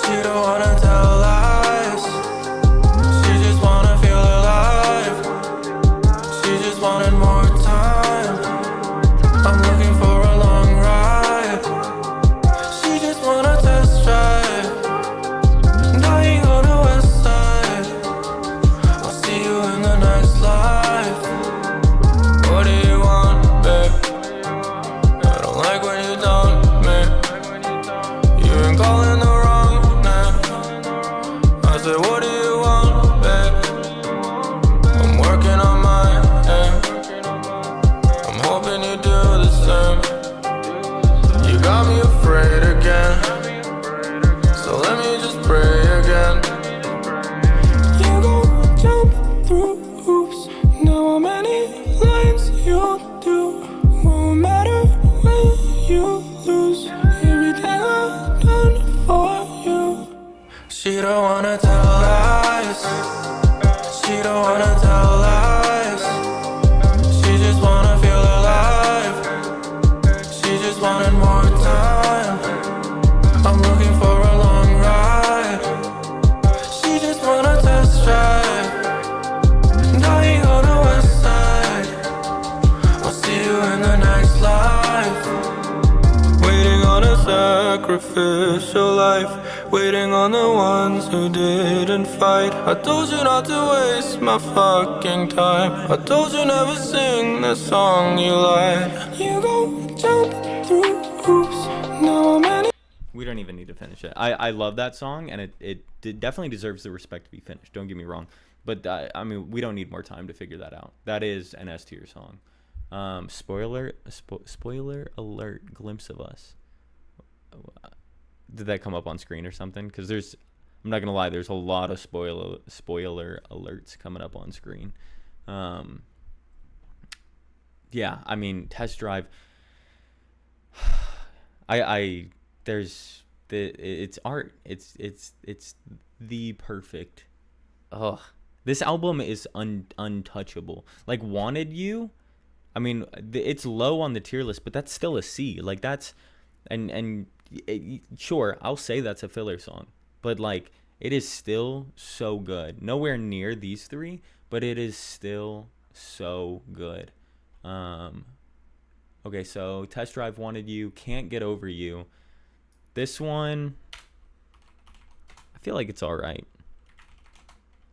She don't wanna tell lies. She just wanna feel alive. She just wanted more time. I'm looking for a long ride. She just wanna test drive. Dying on the west side. I'll see you in the next life. What do you want, babe? I don't like when you don't. You've been calling the wrong name. I said, what do you want, babe? I'm working on my aim. I'm hoping you do the same. You got me afraid again, so let me just pray again. You gon' jump through hoops. Know how many lines you'll do. Won't matter when you lose. Everything I've done for you. She don't wanna tell lies. She don't wanna tell lies. She just wanna feel alive. She just wanted more time. I'm looking for a long ride. She just wanna test drive. Dying on the west side. I'll see you in the next life. Waiting on a sacrificial life. Waiting on the ones who didn't fight. I told you not to waste my fucking time. I told you never sing the song you like. You gon' jump through hoops. Now I'm in.
We don't even need to finish it. I love that song, and it definitely deserves the respect to be finished. Don't get me wrong. But, I mean, we don't need more time to figure that out. That is an S tier song. Spoiler alert, Glimpse of Us. Did that come up on screen or something? Because I'm not gonna lie, there's a lot of spoiler alerts coming up on screen. Yeah, I mean, Test Drive. It's art. It's the perfect. This album is untouchable. Like Wanted You. I mean, it's low on the tier list, but that's still a C. Like that's, sure, I'll say that's a filler song, but like it is still so good. Nowhere near these three, but it is still so good. Okay, so Test Drive, Wanted You, Can't Get Over You. This one, I feel like it's all right.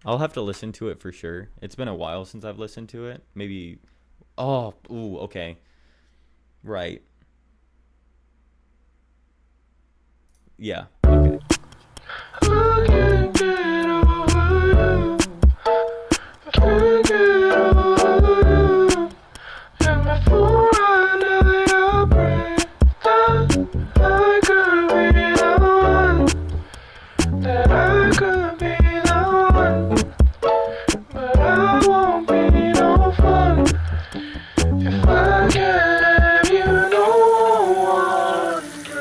I'll have to listen to it for sure. It's been a while since I've listened to it. Maybe. Oh, ooh, okay. Right. Yeah, okay.
I can't get over you. Can't get over you. And before I know that I'll break down, I could be the one. That I could be the one. But I won't be no fun if I can't have you, no one to.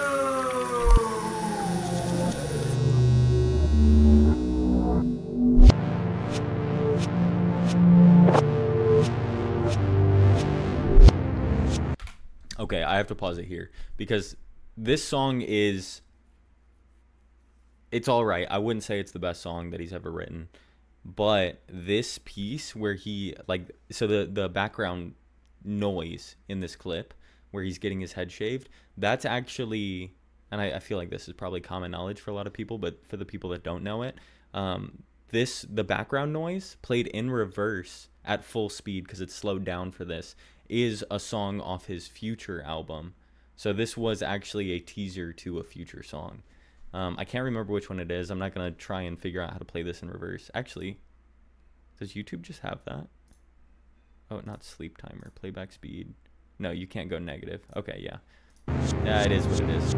Okay, I have to pause it here because this song is, it's all right. I wouldn't say it's the best song that he's ever written, but this piece where he, like, so the background noise in this clip where he's getting his head shaved. That's actually, and I feel like this is probably common knowledge for a lot of people, but for the people that don't know it, the background noise played in reverse at full speed, because it's slowed down for this, is a song off his Future album. So this was actually a teaser to a Future song. I can't remember which one it is. I'm not going to try and figure out how to play this in reverse. Actually, does YouTube just have that? Oh, not sleep timer, playback speed. No, you can't go negative. Okay, yeah. Yeah, it is what it is.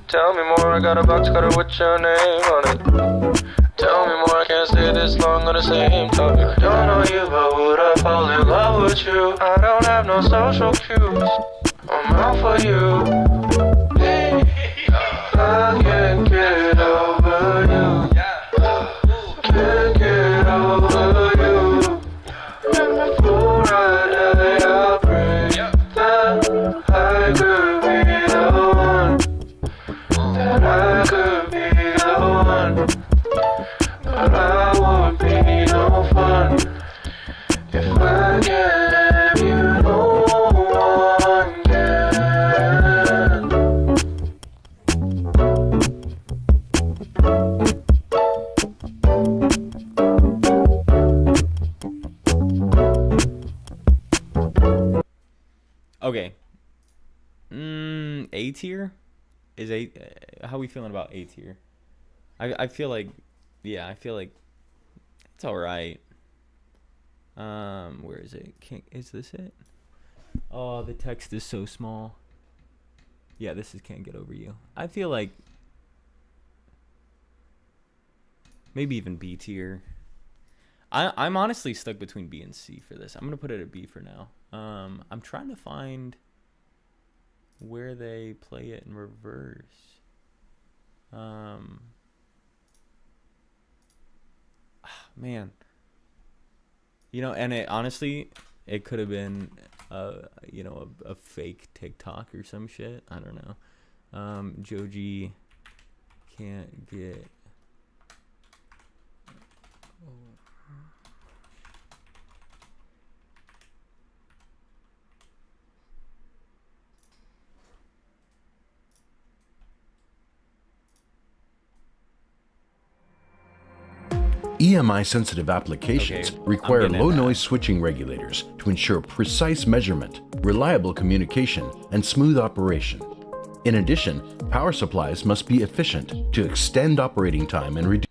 Tell me more, I got a box cutter with your name on it. Tell me more, I can't stay this long on the same topic. I don't know you, but would I fall in love with you? I don't have no social cues. I'm out for you. Hey, I can't get over you. Can't get over you. And before I die, I pray that I could be the one. That I could be the one. But I would be no fun if I can't have you, no one can.
Okay. A tier? Is A... how are we feeling about A tier? I feel like... yeah, I feel like it's alright. Where is it? Is this it? Oh, the text is so small. Yeah, this is Can't Get Over You. I feel like maybe even B tier. I'm honestly stuck between B and C for this. I'm gonna put it at B for now. I'm trying to find where they play it in reverse. Man, you know, and it honestly, it could have been you know, a fake TikTok or some shit. I don't know. Joji can't get
EMI-sensitive applications
Okay,
require
I'm getting
low-noise switching regulators to ensure precise measurement, reliable communication, and smooth operation. In addition, power supplies must be efficient to extend operating time and reduce.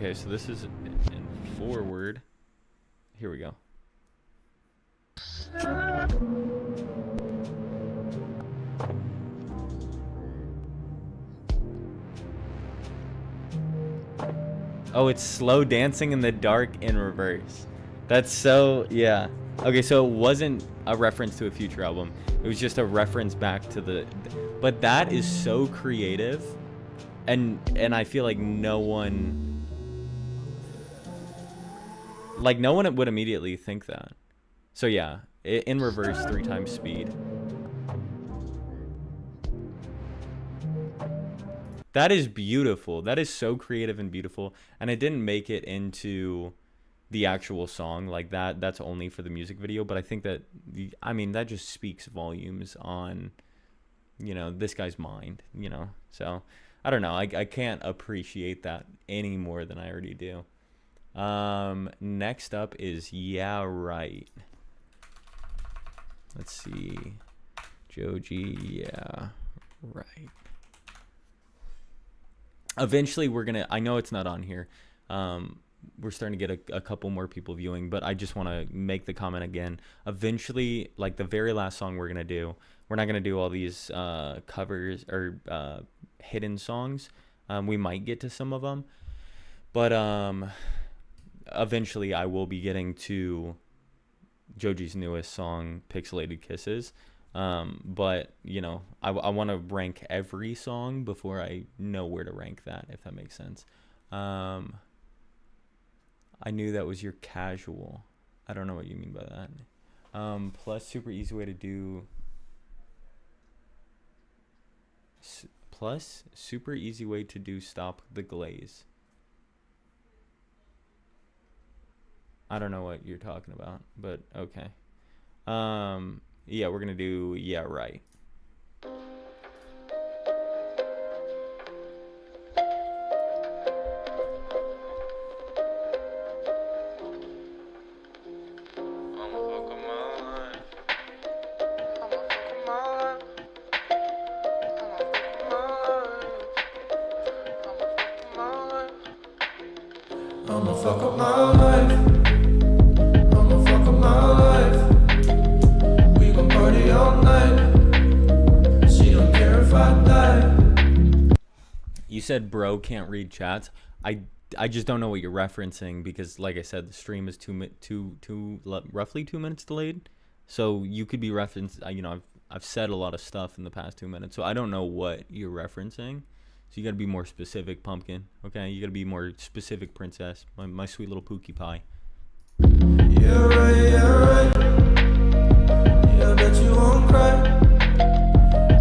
Okay, so this is in forward. Here we go. Oh, it's slow dancing in the dark in reverse. That's so, yeah. Okay, so it wasn't a reference to a Future album. It was just a reference back to the... But that is so creative. And I feel like no one would immediately think that. So yeah, in reverse 3 times speed. That is beautiful. That is so creative and beautiful. And it didn't make it into the actual song like that. That's only for the music video. But I think that, I mean, that just speaks volumes on, you know, this guy's mind, you know. So I don't know. I can't appreciate that any more than I already do. Next up is Yeah Right. Let's see. Joji, Yeah Right. Eventually we're gonna, I know it's not on here, we're starting to get a couple more people viewing, but I just want to make the comment again. Eventually, like the very last song we're gonna do, we're not gonna do all these covers or hidden songs. We might get to some of them, but eventually I will be getting to Joji's newest song, Pixelated Kisses. But you know, I want to rank every song before I know where to rank that, if that makes sense. I knew that was your casual. I don't know what you mean by that. Plus super easy way to do. Plus super easy way to do stop the glaze. I don't know what you're talking about, but okay. Yeah, we're gonna do yeah right.
I'ma fuck up my life. I'ma fuck up my life. We gon' party all night. She don't care if I die.
You said bro can't read chats. I just don't know what you're referencing because, like I said, the stream is roughly 2 minutes delayed. So you could be referenced. You know, I've said a lot of stuff in the past 2 minutes, so I don't know what you're referencing. So you gotta be more specific, Pumpkin. Okay, you gotta be more specific, Princess. My sweet little Pookie Pie.
Yeah, right, yeah, right. Yeah, I bet you won't cry.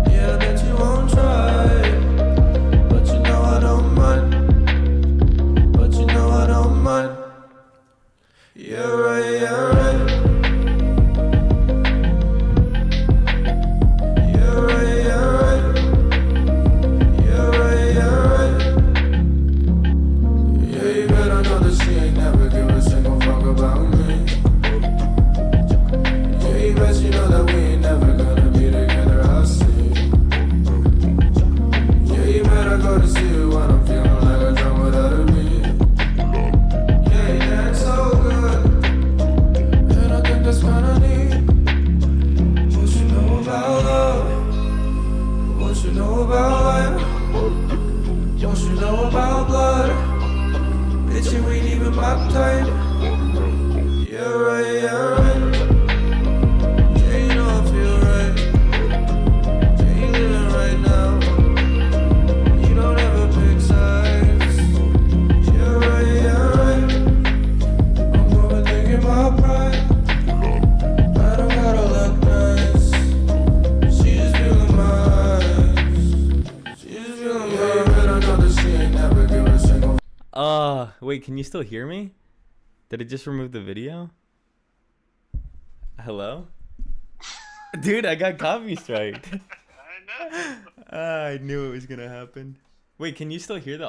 Yeah, I bet you won't try. But you know I don't mind. But you know I don't mind. Yeah, right, yeah, right. Yeah, right, yeah, right. Yeah, right, yeah, right. Yeah, you better know that she ain't never give a single fuck about me. Yeah, you bet you know that we ain't never gonna be together, I see. Yeah, you better go to see her when I'm feeling like a drum without a beat. Yeah, you dance so good, and I think that's what I need. What you know about love? What you know about life? What you know about blood? Bitch, you ain't even my type. Yeah, right, yeah, right. Yeah, you know I feel right. Yeah, you living right now. You don't ever pick sides. Yeah, right, yeah, right. I'm overthinking my pride. I don't gotta look nice. She just feeling mine. She just feeling mine. Yeah, you better know that she ain't never give a single.
Wait, can you still hear me? Did it just remove the video? Hello? Dude, I got copy striked. I know. I knew it was gonna happen. Wait, can you still hear the